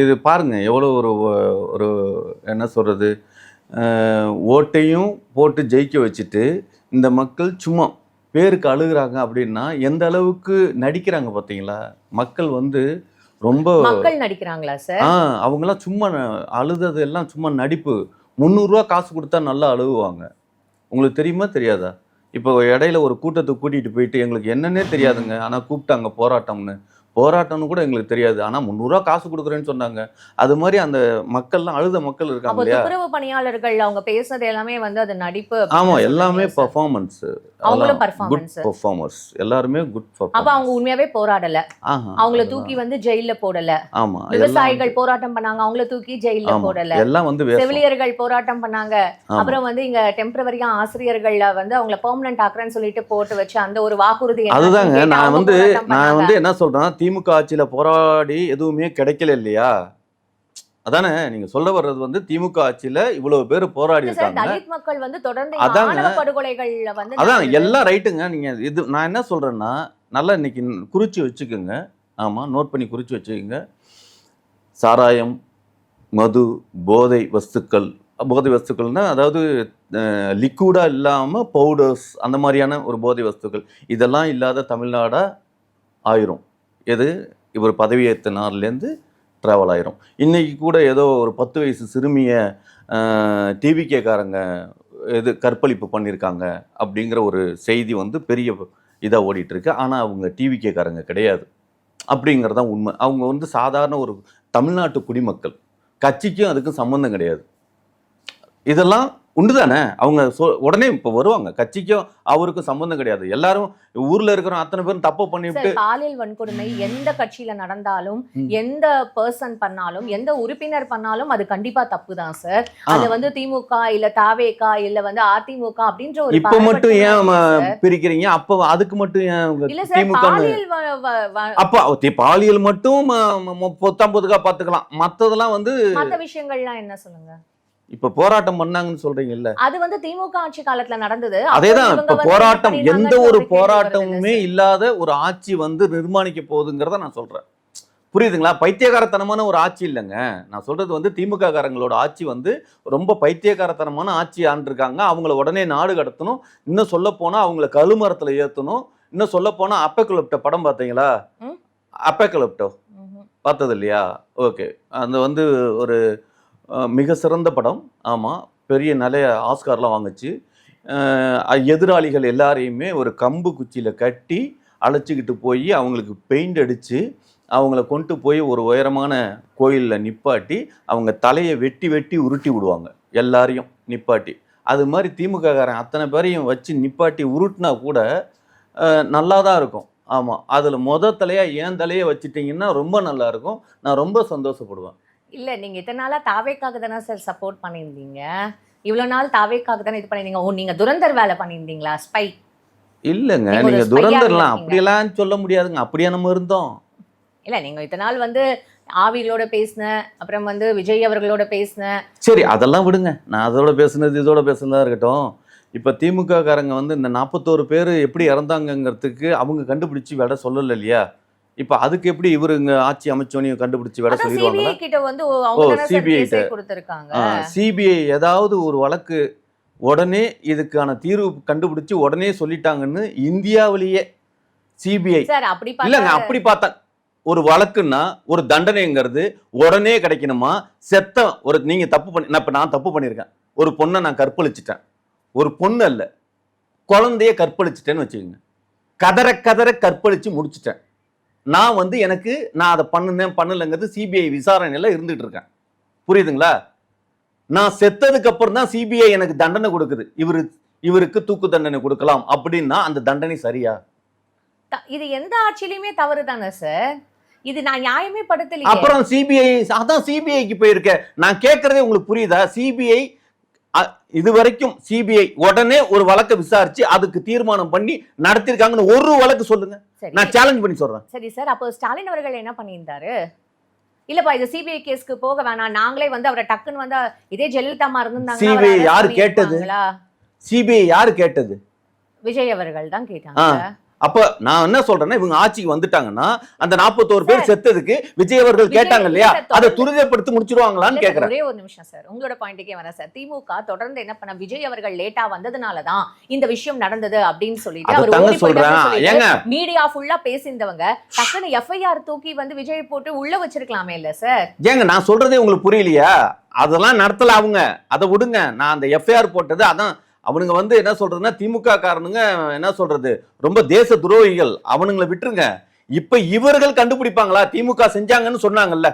இது பாருங்க எவ்வளோ ஒரு என்ன சொல்றது, ஓட்டையும் போட்டு ஜெயிக்க வச்சுட்டு இந்த மக்கள் சும்மா பேருக்கு அழுகுறாங்க அப்படின்னா எந்த அளவுக்கு நடிக்கிறாங்க பார்த்தீங்களா? மக்கள் வந்து ரொம்ப மக்கள் நடிக்கிறாங்களா சார்? அவங்கெல்லாம் சும்மா அழுதது எல்லாம் சும்மா நடிப்பு. 300 ரூபா காசு கொடுத்தா நல்லா அழுகுவாங்க. உங்களுக்கு தெரியுமா தெரியாதா? இப்போ இடையில ஒரு கூட்டத்துக்கு கூட்டிகிட்டு போயிட்டு எங்களுக்கு என்னன்னே தெரியாதுங்க, ஆனால் கூப்பிட்டாங்க போராட்டம்னு கூட எங்களுக்கு தெரியாது, ஆனால் 300 ரூபா காசு கொடுக்குறேன்னு சொன்னாங்க. அது மாதிரி அந்த மக்கள்லாம் அழுத மக்கள் இருக்காங்க இல்லையா? துப்புரவு பணியாளர்கள் அவங்க பேசுறது எல்லாமே வந்து அது நடிப்பு. ஆமா, எல்லாமே பெர்ஃபார்மன்ஸ். அவங்களும் பெர்ஃபார்மன்ஸ். Good performers. எல்லாருமே குட் பெர்ஃபார்மன்ஸ். அப்ப அவங்க உண்மையாவே போராடல. அவங்கள தூக்கி வந்து ஜெயில்ல போடல. ஆமா, விவசாயிகள் போராட்டம் பண்ணாங்க, அவங்கள தூக்கி ஜெயில்ல போடல. எல்லாம் வந்து செவிலியர்கள் போராட்டம் பண்ணாங்க. அப்புறம் வந்து இங்க டெம்பரவரியா ஆசிரியர்கள்ல வந்து அவங்கள பெர்மனன்ட் ஆக்குறேன்னு சொல்லிட்டு போட்டு வச்சு அந்த ஒரு வாக்குறுதி. அதுதாங்க நான் வந்து என்ன சொல்றேன், திமுக ஆட்சியில போராடி எதுவுமே கிடைக்கல இல்லையா? அதானே நீங்க சொல்ல வர்றது வந்து திமுக ஆட்சியில இவ்வளவு பேர் போராடி இருக்காங்க. தலித் மக்கள் வந்து தொடர்ந்து ஆணவ படுகொலைகள்ல வந்து அதான் எல்லாம் ரைட்டுங்க. நீங்க இது நான் என்ன சொல்றேன்னா, நல்லா இன்னைக்கு குறிச்சு வச்சுக்கோங்க. ஆமா, நோட் பண்ணி குறிச்சு வச்சுக்கோங்க. சாராயம், மது, போதை வஸ்துக்கள்னா அதாவது லிக்விடா இல்லாம பவுடர்ஸ், அந்த மாதிரியான ஒரு போதை வஸ்துக்கள், இதெல்லாம் இல்லாத தமிழ்நாடா ஆயிரும். எது இவர் பதவியேற்ற நாள்லேருந்து ட்ராவல் ஆயிரும். இன்னைக்கு கூட ஏதோ ஒரு 10 வயசு சிறுமியை டிவிகேக்காரங்க கற்பழிப்பு பண்ணியிருக்காங்க அப்படிங்கிற ஒரு செய்தி வந்து பெரிய இதாக ஓடிட்டுருக்கு. ஆனால் அவங்க டிவிகேக்காரங்க கிடையாது அப்படிங்கிறதான் உண்மை. அவங்க வந்து சாதாரண ஒரு தமிழ்நாட்டு குடிமக்கள். கட்சிக்கும் அதுக்கும் சம்மந்தம் கிடையாது. இதெல்லாம் உண்டு தானே? அவங்க உடனே இப்போ வருவாங்க. கட்சிக்கும் அவருக்கும் சம்பந்தம் கிடையாது. எல்லாரும் ஊர்ல இருக்கிற அத்தனை பேரும் தப்பு பண்ணிவிட்டு. பாலியல் வன்கொடுமை எந்த கட்சியில நடந்தாலும், எந்த பர்சன் பண்ணாலும், எந்த உறுப்பினர் பண்ணாலும் அது கண்டிப்பா தப்பு தான் சார். அது வந்து திமுக இல்ல தாவேகா இல்ல வந்து அதிமுக அப்படின்ற ஒரு இப்ப மட்டும் ஏன் பிரிக்கிறீங்க? அப்ப அதுக்கு மட்டும் ஏன் திமுக? அப்ப பாலியல் மட்டும் 19 பாத்துக்கலாம், மத்ததெல்லாம் வந்து மத்த விஷயங்கள்லாம் என்ன சொல்லுங்க? இப்ப போராட்டம் பண்ணாங்கன்னு சொல்றீங்கல்ல, அது வந்து திமுக ஆட்சி காலத்துல நடந்தது. அதேதான். இப்ப போராட்டம், எந்த ஒரு போராட்டமுமே இல்லாத ஒரு ஆட்சி வந்து நிர்மாணிக்க போகுதுங்கிறத நான் சொல்றேன். புரியுதுங்களா? பைத்தியகாரத்தனமான ஒரு ஆட்சி இல்லைங்க நான் சொல்றது. வந்து திமுக காரங்களோட ஆட்சி வந்து ரொம்ப பைத்தியகாரத்தனமான ஆட்சி ஆண்டிருக்காங்க. அவங்கள உடனே நாடு கடத்தணும். இன்னும் சொல்ல போனா அவங்கள கழுமரத்துல ஏத்தணும். இன்னும் சொல்ல போனா அப்போகலிப்டோ படம் பார்த்தீங்களா? அப்போகலிப்டோ பார்த்தது இல்லையா? ஓகே, அந்த வந்து ஒரு மிக சிறந்த படம். ஆமாம், பெரிய நிறைய ஆஸ்கார்லாம் வாங்குச்சு. எதிராளிகள் எல்லாரையுமே ஒரு கம்பு குச்சியில் கட்டி அழைச்சிக்கிட்டு போய் அவங்களுக்கு பெயிண்ட் அடித்து அவங்கள கொண்டு போய் ஒரு உயரமான கோயிலில் நிப்பாட்டி அவங்க தலையை வெட்டி வெட்டி உருட்டி விடுவாங்க. எல்லாரையும் நிப்பாட்டி. அது மாதிரி திமுககாரன் அத்தனை பேரையும் வச்சு நிப்பாட்டி உருட்டினா கூட நல்லா தான் இருக்கும். ஆமாம், அதில் தலையாக ஏன் தலையை வச்சுட்டிங்கன்னா ரொம்ப நல்லா இருக்கும். நான் ரொம்ப சந்தோஷப்படுவேன். இல்ல, நீங்க இத்தனை நாளா தாவேக்காக தானே சார் சப்போர்ட் பண்ணியிருந்தீங்க? இவ்வளவு நாள் தாவேக்காக தானே இது பண்ணியிருந்தீங்க. ஓ, நீங்க துரந்தர் வேலை பண்ணியிருந்தீங்க, ஸ்பை? இல்லைங்க, நீங்க துரந்தர்லாம் அப்படியெல்லாம் சொல்ல முடியாதுங்க. அப்படியே நம்ம இருந்தோம். இல்ல, நீங்க இத்தனை நாள் வந்து ஆவிகளோட பேசின, அப்புறம் வந்து விஜய் அவர்களோட பேசின. சரி, அதெல்லாம் விடுங்க. நான் அதோட பேசுனது இதோட பேசுனதா இருக்கட்டும். இப்போ திமுக காரங்க வந்து இந்த 41 பேர் எப்படி இறந்தாங்கிறதுக்கு அவங்க கண்டுபிடிச்சி விட சொல்லல இல்லையா? இப்ப அதுக்கு எப்படி இவருங்க ஆட்சி அமைச்சோனையும் கண்டுபிடிச்சு விட சொல்லிடுவாங்க? சிபிஐ கிட்ட வந்து அவங்க சிபிஐ கொடுத்திருக்காங்க. சிபிஐ ஏதாவது ஒரு வழக்கு உடனே இதுக்கான தீர்வு கண்டுபிடிச்சு உடனே சொல்லிட்டாங்கன்னு இந்தியாவிலேயே சிபிஐ இல்லைங்க. அப்படி பார்த்தா ஒரு வழக்குன்னா ஒரு தண்டனைங்கிறது உடனே கிடைக்கணுமா? செத்த ஒரு நீங்க தப்பு பண்ணி, இப்ப நான் தப்பு பண்ணியிருக்கேன், ஒரு பொண்ணை நான் கற்பழிச்சிட்டேன், ஒரு பொண்ணு அல்ல குழந்தைய கற்பழிச்சிட்டேன்னு வச்சுக்கோங்க, கதற கற்பழிச்சு முடிச்சிட்டேன். நான் வந்து நான் அதை பண்ணலங்கிறது சிபிஐ விசாரணையில இருந்துட்டு இருக்கேன். புரியுதுங்களா? நான் செத்ததுக்கு அப்புறம் தான் சிபிஐ எனக்கு தண்டனை கொடுக்குது. இவருக்கு தூக்கு தண்டனை கொடுக்கலாம் அப்படின்னா அந்த தண்டனை சரியா? இது எந்த ஆட்சியிலுமே தவறு தானே சார்? இது நான் நியாயமே படுத்தல. அப்புறம் சிபிஐ, அதான் சிபிஐக்கு போயிருக்க. நான் கேட்கறதே உங்களுக்கு புரியுதா? சிபிஐ இதுவரைக்கும் சிபிஐ உடனே ஒரு வழக்கை விசாரிச்சு அதுக்கு தீர்மானம் பண்ணி நடத்திருக்காங்கன்னு ஒரு வழக்கு சொல்லுங்க. நான் சேலஞ்ச் பண்ணி சொல்றேன். சரி சார், அப்போ ஸ்டாலின் அவர்கள் என்ன பண்ணியிருந்தாரு? இல்லப்பா, இது சிபிஐ கேஸ்க்கு போக வேணாம், நாங்களே வந்து அவரை டக்குன்னு வந்து இதே ஜெயலலிதா இருந்தாங்க. சிபிஐ யாரு கேட்டது? சிபிஐ யாரு கேட்டது? விஜய் அவர்கள் தான் கேட்டாங்க. அப்ப நான் என்ன சொல்றேன்னா இவங்க ஆட்சிக்கு வந்துட்டாங்கன்னா அந்த 41 பேர் செத்ததுக்கு விஜய் அவர்கள் கேட்டாங்க இல்லையா, அதை துரிதப்படுத்தி முடிச்சிருவாங்களான்னு கேக்குறேன். ஒரே ஒரு நிமிஷம் சார், உங்களோட பாயிண்ட்டுக்கே வரேன் சார். திமுக தொடர்ந்து என்ன பண்ண, விஜய் அவர்கள் லேட்டா வந்ததுனாலதான் இந்த விஷயம் நடந்தது அப்படின்னு சொல்லிட்டு அவர் ஓடி போயிட்டாருன்னு மீடியா ஃபுல்லா பேசியிருந்தவங்க டக்குன்னு எஃப்ஐஆர் தூக்கி வந்து விஜய் போட்டு உள்ள வச்சிருக்கலாமே இல்ல சார்? ஏங்க நான் சொல்றதே உங்களுக்கு புரியலையா? அதெல்லாம் நடத்தல அவங்க, அதை விடுங்க. நான் அந்த எஃப்ஐஆர் போட்டது அதான். அவனுங்க வந்து என்ன சொல்றதுன்னா திமுக காரனுங்க என்ன சொல்றது ரொம்ப தேச துரோகிகள், அவனுங்களை விட்டுருங்க. இப்ப இவர்கள் கண்டுபிடிப்பாங்களா திமுக செஞ்சாங்கன்னு சொன்னாங்கல்ல,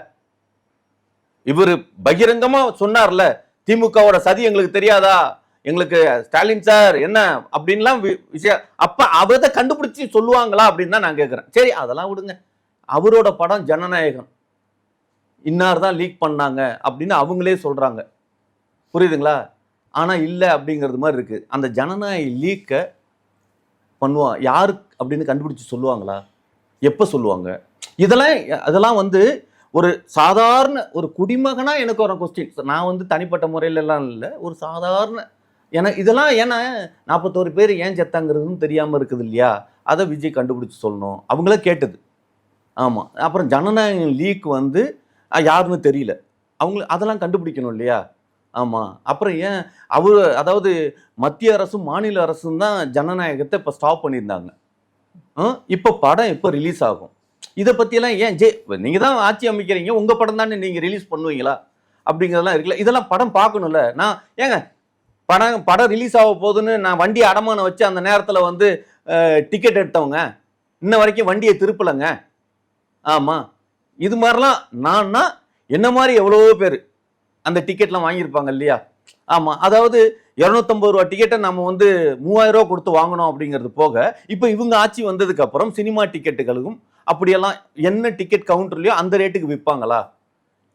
இவரு பகிரங்கமா சொன்னார்ல திமுகவோட சதி எங்களுக்கு தெரியாதா, எங்களுக்கு ஸ்டாலின் சார் என்ன அப்படின்லாம் விஷயம். அப்ப அவரை கண்டுபிடிச்சு சொல்லுவாங்களா அப்படின்னு தான் நான் கேட்கிறேன். சரி அதெல்லாம் விடுங்க. அவரோட படம் ஜனநாயகம் இன்னார் தான் லீக் பண்ணாங்க அப்படின்னு அவங்களே சொல்றாங்க, புரியுதுங்களா? ஆனா இல்ல அப்படிங்கிறது மாதிரி இருக்கு. அந்த ஜனநாயக லீக்க பண்ணுவான் யாரு அப்படின்னு கண்டுபிடிச்சு சொல்லுவாங்களா? எப்ப சொல்லுவாங்க? அதெல்லாம் வந்து ஒரு சாதாரண ஒரு குடிமகனா எனக்கு ஒரு கொஸ்டின். நான் வந்து தனிப்பட்ட முறையில எல்லாம் இல்லை, ஒரு சாதாரண இதெல்லாம் ஏன்னா 41 பேர் ஏன் செத்தாங்கிறதுன்னு தெரியாம இருக்குது இல்லையா, அதை விஜய் கண்டுபிடிச்சு சொல்லணும். அவங்களே கேட்டது. ஆமா. அப்புறம் ஜனநாயக லீக் வந்து யாருன்னு தெரியல, அவங்க அதெல்லாம் கண்டுபிடிக்கணும் இல்லையா? ஆமா. அப்புறம் ஏன் அதாவது மத்திய அரசும் மாநில அரசும் தான் ஜனநாயகத்தை இப்ப ஸ்டாப் பண்ணியிருந்தாங்க. இப்ப படம் எப்ப ரிலீஸ் ஆகும்? இதை பத்தியெல்லாம் ஏன் நீங்க தான் ஆட்சி அமைக்கிறீங்க, உங்க படம் தானே நீங்க ரிலீஸ் பண்ணுவீங்களா அப்படிங்கிறதெல்லாம் இருக்குல்ல. இதெல்லாம் படம் பார்க்கணும்ல. நான் ஏங்க படம் ரிலீஸ் ஆக போகுதுன்னு நான் வண்டி அடமானம் வச்சு அந்த நேரத்துல வந்து டிக்கெட் எடுத்தவங்க இன்ன வரைக்கும் வண்டியை திருப்பலங்க. ஆமா. இது மாதிரிலாம் நான்னா என்ன மாதிரி எவ்வளவோ பேர் அந்த டிக்கெட்லாம் வாங்கியிருப்பாங்க இல்லையா? ஆமா. அதாவது 250 ரூபா டிக்கெட்டை நம்ம வந்து 3000 ரூபா கொடுத்து வாங்கணும் அப்படிங்கிறது போக, இப்போ இவங்க ஆட்சி வந்ததுக்கு அப்புறம் சினிமா டிக்கெட்டுகளுக்கும் அப்படியெல்லாம் என்ன டிக்கெட் கவுண்டர்லயோ அந்த ரேட்டுக்கு விற்பாங்களா?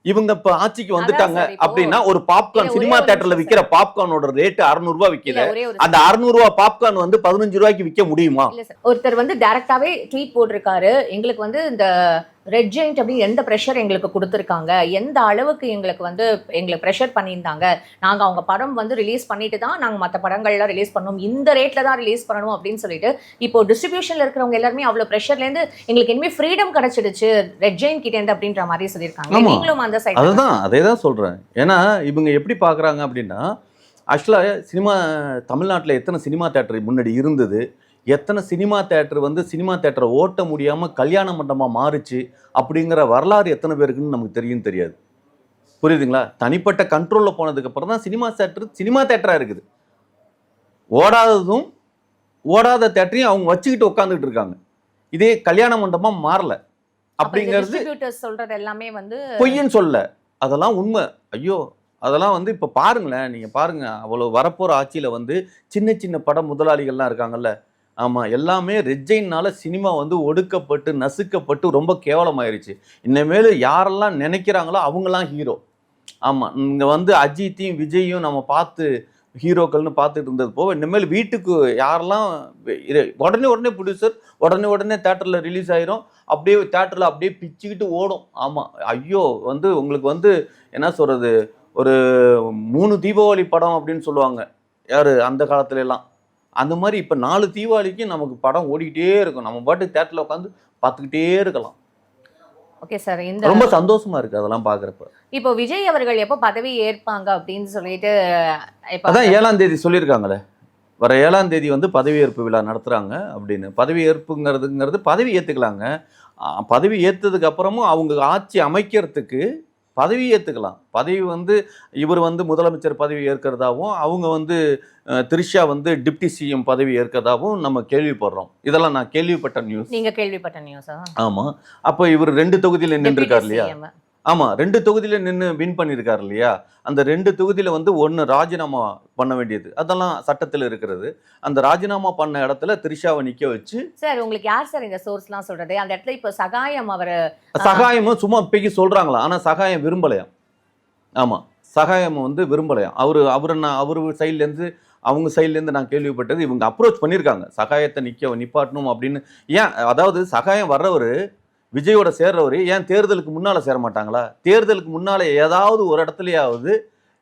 இவங்க இப்ப ஆட்சிக்கு வந்துட்டாங்க அப்படின்னா ஒரு பாப்கார்ன் சினிமா தியேட்டர்ல விக்கிற பாப்கார்னோட ரேட் 600 ரூபாய் விக்கல. அந்த 600 ரூபாய் பாப்கார்ன் வந்து 15 ரூபாய்க்கு விற்க முடியுமா? ஒருத்தர் வந்து டைரக்டாவே ட்வீட் போட்டிருக்காரு, எங்களுக்கு வந்து இந்த ரெட் ஜெயிண்ட் அப்படி எந்த ப்ரெஷர் எங்களுக்கு கொடுத்துருக்காங்க, எந்த அளவுக்கு எங்களுக்கு ப்ரெஷர் பண்ணியிருந்தாங்க, நாங்கள் அவங்க படம் வந்து ரிலீஸ் பண்ணிட்டு தான் நாங்கள் மற்ற படங்கள்லாம் ரிலீஸ் பண்ணணும், இந்த ரேட்டில் தான் ரிலீஸ் பண்ணணும் அப்படின்னு சொல்லிட்டு இப்போ டிஸ்ட்ரிபியூஷனில் இருக்கிறவங்க எல்லாருமே அவ்வளோ ப்ரெஷர்லேருந்து எங்களுக்கு இனிமேல் ஃப்ரீடம் கிடைச்சிடுச்சு ரெட் ஜெயிண்ட் கிட்டேருந்து அப்படின்ற மாதிரி சொல்லியிருக்காங்க. நீங்களும் அந்த சைடு அதுதான் அதே தான் சொல்கிறேன். ஏன்னா இவங்க எப்படி பார்க்குறாங்க அப்படின்னா, ஆக்சுவலாக தமிழ்நாட்டில் எத்தனை சினிமா தேட்டர் முன்னாடி இருந்தது, எத்தனை சினிமா தேட்டர் வந்து சினிமா தேட்டரை ஓட்ட முடியாமல் கல்யாண மண்டபமாக மாறுச்சு அப்படிங்கிற வரலாறு எத்தனை பேருக்குன்னு நமக்கு தெரியாது. புரியுதுங்களா? தனிப்பட்ட கண்ட்ரோலில் போனதுக்கு அப்புறம் தான் சினிமா தேட்டராக இருக்குது. ஓடாத தேட்டரையும் அவங்க வச்சுக்கிட்டு உட்காந்துக்கிட்டு இருக்காங்க. இதே கல்யாண மண்டபமாக மாறல அப்படிங்கிறது சொல்றது எல்லாமே வந்து பொய்ன்னு சொல்ல, அதெல்லாம் உண்மை. ஐயோ அதெல்லாம் வந்து இப்போ பாருங்களேன், நீங்கள் பாருங்க, அவ்வளோ வரப்போகிற ஆட்சியில் வந்து சின்ன சின்ன பட முதலாளிகள்லாம் இருக்காங்கல்ல, ஆமாம், எல்லாமே ரெட்ஜைனால சினிமா வந்து ஒடுக்கப்பட்டு நசுக்கப்பட்டு ரொம்ப கேவலமாயிருச்சு. இனிமேல் யாரெல்லாம் நினைக்கிறாங்களோ அவங்களாம் ஹீரோ. ஆமாம், இங்கே வந்து அஜித்தையும் விஜயும் நம்ம பார்த்து ஹீரோக்கள்னு பார்த்துட்டு இருந்தது போக, இனிமேல் வீட்டுக்கு யாரெல்லாம் உடனே ப்ரொடியூசர் உடனே தேட்டரில் ரிலீஸ் ஆயிரும், அப்படியே தேட்டரில் அப்படியே பிச்சுக்கிட்டு ஓடும். ஆமாம். ஐயோ வந்து உங்களுக்கு வந்து என்ன சொல்கிறது, ஒரு 3 தீபாவளி படம் அப்படின்னு சொல்லுவாங்க யார் அந்த காலத்துல எல்லாம். அந்த மாதிரி இப்போ 4 தீபாவளிக்கு நமக்கு படம் ஓடிக்கிட்டே இருக்கும், நம்ம பாட்டு தேட்டரில் உட்காந்து பார்த்துக்கிட்டே இருக்கலாம். ஓகே சார், ரொம்ப சந்தோஷமா இருக்கு அதெல்லாம் பார்க்குறப்ப. இப்போ விஜய் அவர்கள் எப்போ பதவி ஏற்பாங்க அப்படின்னு சொல்லிட்டு அதான் 7ஆம் தேதி சொல்லியிருக்காங்களே, வர 7ஆம் தேதி வந்து பதவியேற்பு விழா நடத்துகிறாங்க அப்படின்னு. பதவி ஏற்புங்கிறதுங்கிறது பதவி ஏற்றுக்கலாங்க. பதவி ஏற்றதுக்கு அப்புறமும் அவங்க ஆட்சி அமைக்கிறதுக்கு பதவி ஏற்றுக்கலாம். பதவி வந்து இவர் வந்து முதலமைச்சர் பதவி ஏற்கிறதாவும், அவங்க வந்து த்ரிஷா வந்து டிப்டி சிஎம் பதவி ஏற்கிறதாவும் நம்ம கேள்விப்படுறோம். இதெல்லாம் நான் கேள்விப்பட்ட நியூஸ். நீங்க கேள்விப்பட்ட நியூஸா? ஆமாம். அப்போ இவர் 2 தொகுதியில் நின்றுருக்கார் இல்லையா? ஆமாம், 2 தொகுதியில் நின்று வின் பண்ணியிருக்காரு இல்லையா? அந்த 2 தொகுதியில் வந்து 1 ராஜினாமா பண்ண வேண்டியது, அதெல்லாம் சட்டத்தில் இருக்கிறது. அந்த ராஜினாமா பண்ண இடத்துல த்ரிஷாவை நிற்க வச்சு. சார் உங்களுக்கு யார் சார் இந்த சோர்ஸ்லாம் சொல்றது? அந்த இடத்துல இப்போ சகாயமும் சும்மா இப்போக்கி சொல்கிறாங்களா, ஆனால் சகாயம் விரும்பலையாம். ஆமாம், சகாயம் வந்து விரும்பலையாம். அவர் சைட்லேருந்து அவங்க சைட்லேருந்து நான் கேள்விப்பட்டது, இவங்க அப்ரோச் பண்ணியிருக்காங்க சகாயத்தை நிப்பாட்டணும் அப்படின்னு. ஏன் அதாவது சகாயம் வர்றவர் விஜயோட சேர்றவர் ஏன் தேர்தலுக்கு முன்னால் சேர மாட்டாங்களா? தேர்தலுக்கு முன்னால் ஏதாவது ஒரு இடத்துலையாவது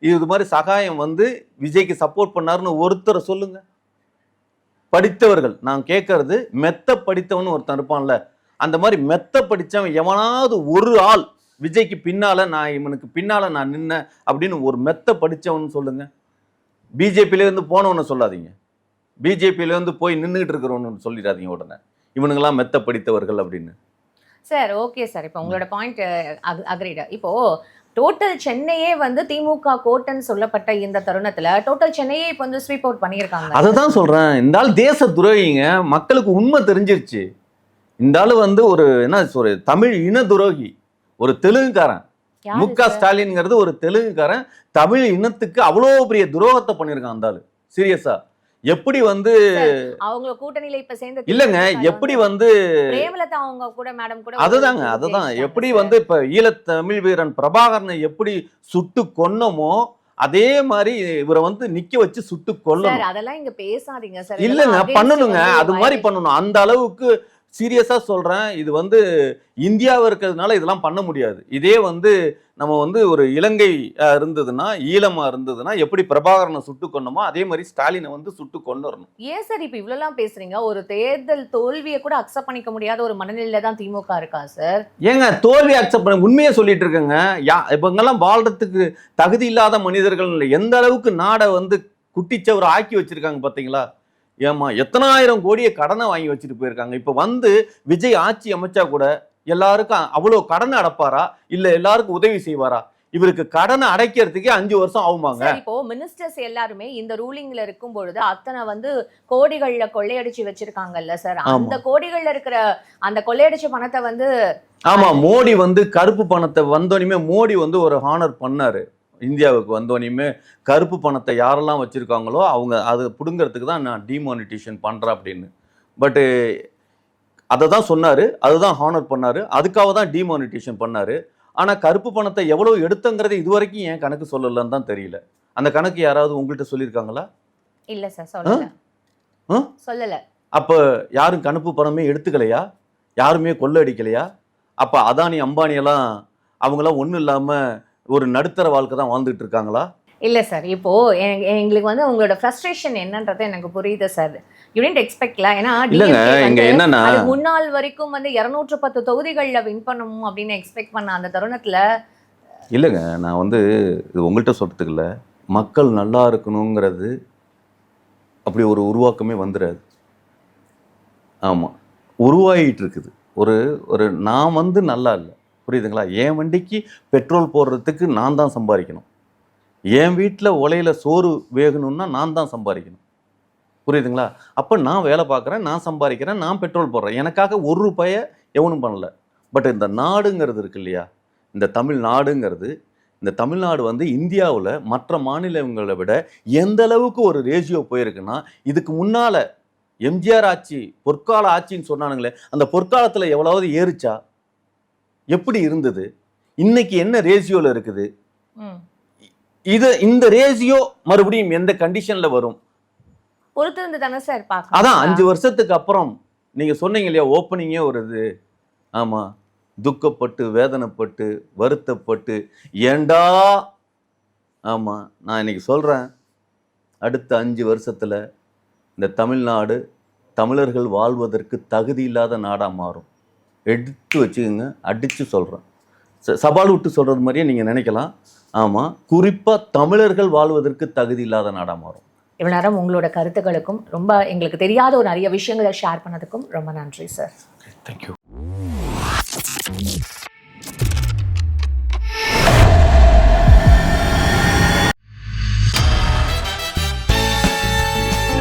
இது மாதிரி சகாயம் வந்து விஜய்க்கு சப்போர்ட் பண்ணாருன்னு ஒருத்தரை சொல்லுங்க. படித்தவர்கள், நான் கேட்கறது மெத்த படித்தவன் ஒருத்தன் இருப்பான்ல, அந்த மாதிரி மெத்த படித்தவன் எவனாவது ஒரு ஆள் விஜய்க்கு பின்னால இவனுக்கு பின்னால நான் நின்ன அப்படின்னு ஒரு மெத்த படித்தவன் சொல்லுங்க. பிஜேபியிலேருந்து போனவன்னு சொல்லாதீங்க, பிஜேபியிலேருந்து போய் நின்றுட்டு இருக்கிறவனு சொல்லிடாதீங்க உடனே இவனுங்கெல்லாம் மெத்த படித்தவர்கள் அப்படின்னு. சார் ஓகே சார், இப்போ உங்களோட பாயிண்ட் அக்ரீடு. இப்போ டோட்டல் சென்னையே வந்து திமுக கோட்டைன்னு சொல்லப்பட்ட இந்த தருணத்துல டோட்டல் சென்னையே இப்போ வந்து ஸ்வீப் அவுட் பண்ணியிருக்காங்க. அதை தான் சொல்றேன், இந்த ஆள் தேச துரோகிங்க. மக்களுக்கு உண்மை தெரிஞ்சிருச்சு. இந்த ஆள் வந்து ஒரு ஒரு தமிழ் இன துரோகி, ஒரு தெலுங்குக்காரன். முக ஸ்டாலின்ங்கிறது ஒரு தெலுங்குக்காரன், தமிழ் இனத்துக்கு அவ்வளோ பெரிய துரோகத்தை பண்ணியிருக்கான் அந்த ஆளு. சீரியஸா எப்படி வந்து அவங்க கூட்டணியில இப்ப சேர்ந்து இல்லங்க, எப்படி வந்து பிரேமலதா அவங்க கூட மேடம் கூட அதுதான் எப்படி வந்து இப்ப ஈழத்தமிழ் வீரன் பிரபாகரனை எப்படி சுட்டு கொன்னமோ அதே மாதிரி இவரை வந்து நிக்க வச்சு சுட்டு கொல்லணும். அதெல்லாம் இங்க பேசாதீங்க சார். இல்லங்க, பண்ணணுங்க, அது மாதிரி பண்ணணும். அந்த அளவுக்கு சீரியஸா சொல்றேன். இது வந்து இந்தியாவை இருக்கிறதுனால இதெல்லாம் பண்ண முடியாது. இதே வந்து நம்ம வந்து ஒரு இலங்கை இருந்ததுன்னா, ஈழமா இருந்ததுன்னா எப்படி பிரபாகரனை சுட்டு கொன்னமோ அதே மாதிரி ஸ்டாலினை வந்து சுட்டு கொண்டுறணும். ஏன் சார் இப்ப இவ்வளவு பேசுறீங்க? ஒரு தேர்தல் தோல்வியை கூட அக்செப்ட் பண்ணிக்க முடியாத ஒரு மனநிலையில தான் திமுக இருக்கா சார்? ஏங்க தோல்வி அக்செப்ட் பண்ண உண்மையே சொல்லிட்டு இருக்கேங்க. இவங்கெல்லாம் வாழ்றதுக்கு தகுதி இல்லாத மனிதர்கள். எந்த அளவுக்கு நாடை வந்து குட்டிச்சவரை ஆக்கி வச்சிருக்காங்க பாத்தீங்களா? ஏமா எத்தனாயிரம் கோடியை கடனை வாங்கி வச்சுட்டு போயிருக்காங்க. இப்ப வந்து விஜய் ஆட்சி அமைச்சா கூட எல்லாருக்கும் அவ்வளவு கடனை அடைப்பாரா இல்ல எல்லாருக்கும் உதவி செய்வாரா? இவருக்கு கடனை அடைக்கிறதுக்கே 5 வருஷம் ஆகுமாங்க. இப்போ மினிஸ்டர்ஸ் எல்லாருமே இந்த ரூலிங்ல இருக்கும் பொழுது அத்தனை வந்து கோடிகள்ல கொள்ளையடிச்சு வச்சிருக்காங்கல்ல சார். அந்த கோடிகள்ல இருக்கிற அந்த கொள்ளையடிச்ச பணத்தை வந்து ஆமா மோடி வந்து கருப்பு பணத்தை வந்தோனிமே மோடி வந்து ஒரு ஹானர் பண்ணாரு. இந்தியாவுக்கு வந்தோனையுமே கருப்பு பணத்தை யாரெல்லாம் வச்சுருக்காங்களோ அவங்க அதை பிடுங்கிறதுக்கு தான் நான் டிமானிட்டேஷன் பண்ணுறேன் அப்படின்னு. பட்டு அதை தான் சொன்னார், அதுதான் ஹானர் பண்ணார், அதுக்காக தான் டிமானிட்டேஷன் பண்ணார். ஆனால் கருப்பு பணத்தை எவ்வளோ எடுத்தங்கிறது இது வரைக்கும் ஏன் கணக்கு சொல்லலன்னு தான் தெரியல. அந்த கணக்கு யாராவது உங்கள்கிட்ட சொல்லியிருக்காங்களா? இல்லை சார், சொல்லலை. அப்போ யாரும் கருப்பு பணமே எடுத்துக்கலையா? யாருமே கொள்ளடிக்கலையா? அப்போ அதானி அம்பானியெல்லாம் அவங்களாம் ஒன்றும் இல்லாமல் ஒரு நடுத்தர வாழ்க்கை தான் வாழ்ந்துட்டு இருக்காங்களா? இல்ல சார், இப்போ எங்களுக்கு வந்து உங்களோட ஃப்ரஸ்ட்ரேஷன் என்னன்றது எனக்கு புரியுது சார். You didn't எக்ஸ்பெக்ட்ல. ஏன்னா இங்க என்னன்னா முன்னாள் வரைக்கும் வந்து 210 தொகுதிகள்ல வின் பண்ணணும் அப்படின்னு எக்ஸ்பெக்ட் பண்ண அந்த தருணத்துல இல்லைங்க, நான் வந்து இது உங்கள்கிட்ட சொல்றதுக்கு இல்லை, மக்கள் நல்லா இருக்கணுங்கிறது அப்படி ஒரு உருவாக்கமே வந்துடாது. ஆமாம், உருவாகிட்டு இருக்குது. ஒரு நான் வந்து நல்லா இல்லை, புரியுதுங்களா? என் வண்டிக்கு பெட்ரோல் போடுறதுக்கு நான் தான் சம்பாதிக்கணும், என் வீட்டில் உலையில சோறு வேகணும்னா நான் தான் சம்பாதிக்கணும், புரியுதுங்களா? அப்போ நான் வேலை பார்க்குறேன், நான் சம்பாதிக்கிறேன், நான் பெட்ரோல் போடுறேன், எனக்காக ஒரு ரூபாயை எவனும் பண்ணல. பட் இந்த நாடுங்கிறது இருக்கு இல்லையா, இந்த தமிழ்நாடுங்கிறது, இந்த தமிழ்நாடு வந்து இந்தியாவில் மற்ற மாநிலங்களை விட எந்த அளவுக்கு ஒரு ரேஷியோ போயிருக்குன்னா, இதுக்கு முன்னால் எம்ஜிஆர் ஆட்சி பொற்கால ஆட்சின்னு சொன்னானுங்களே, அந்த பொற்காலத்தில் எவ்வளவு ஏறிச்சா? எப்படி இருந்தது? இன்னைக்கு என்ன ரேஷியோல இருக்குது? இந்த ரேஷியோ மறுபடியும் எந்த கண்டிஷன்ல வரும்? பொறுத்திருந்து தானே சார் பார்க்கணும். அதான் 5 வருஷத்துக்கு அப்புறம் நீங்க சொன்னீங்க இல்லையா, ஓப்பனிங்கே ஒரு இது. ஆமா, துக்கப்பட்டு வேதனைப்பட்டு வருத்தப்பட்டு ஏண்டா. ஆமா, நான் இன்னைக்கு சொல்றேன், அடுத்த 5 வருஷத்துல இந்த தமிழ்நாடு தமிழர்கள் வாழ்வதற்கு தகுதி இல்லாத நாடா மாறும். எடுத்து வச்சுக்கோங்க, அடித்து சொல்கிறேன், சவால் விட்டு சொல்கிறது மாதிரியே நீங்கள் நினைக்கலாம். ஆமாம், குறிப்பாக தமிழர்கள் வாழ்வதற்கு தகுதி இல்லாத நாடாக மாறும். இவ்வளோ நேரம் உங்களோட கருத்துக்களுக்கும் ரொம்ப எங்களுக்கு தெரியாத ஒரு நிறைய விஷயங்களை ஷேர் பண்ணதுக்கும் ரொம்ப நன்றி சார். தேங்க்யூ.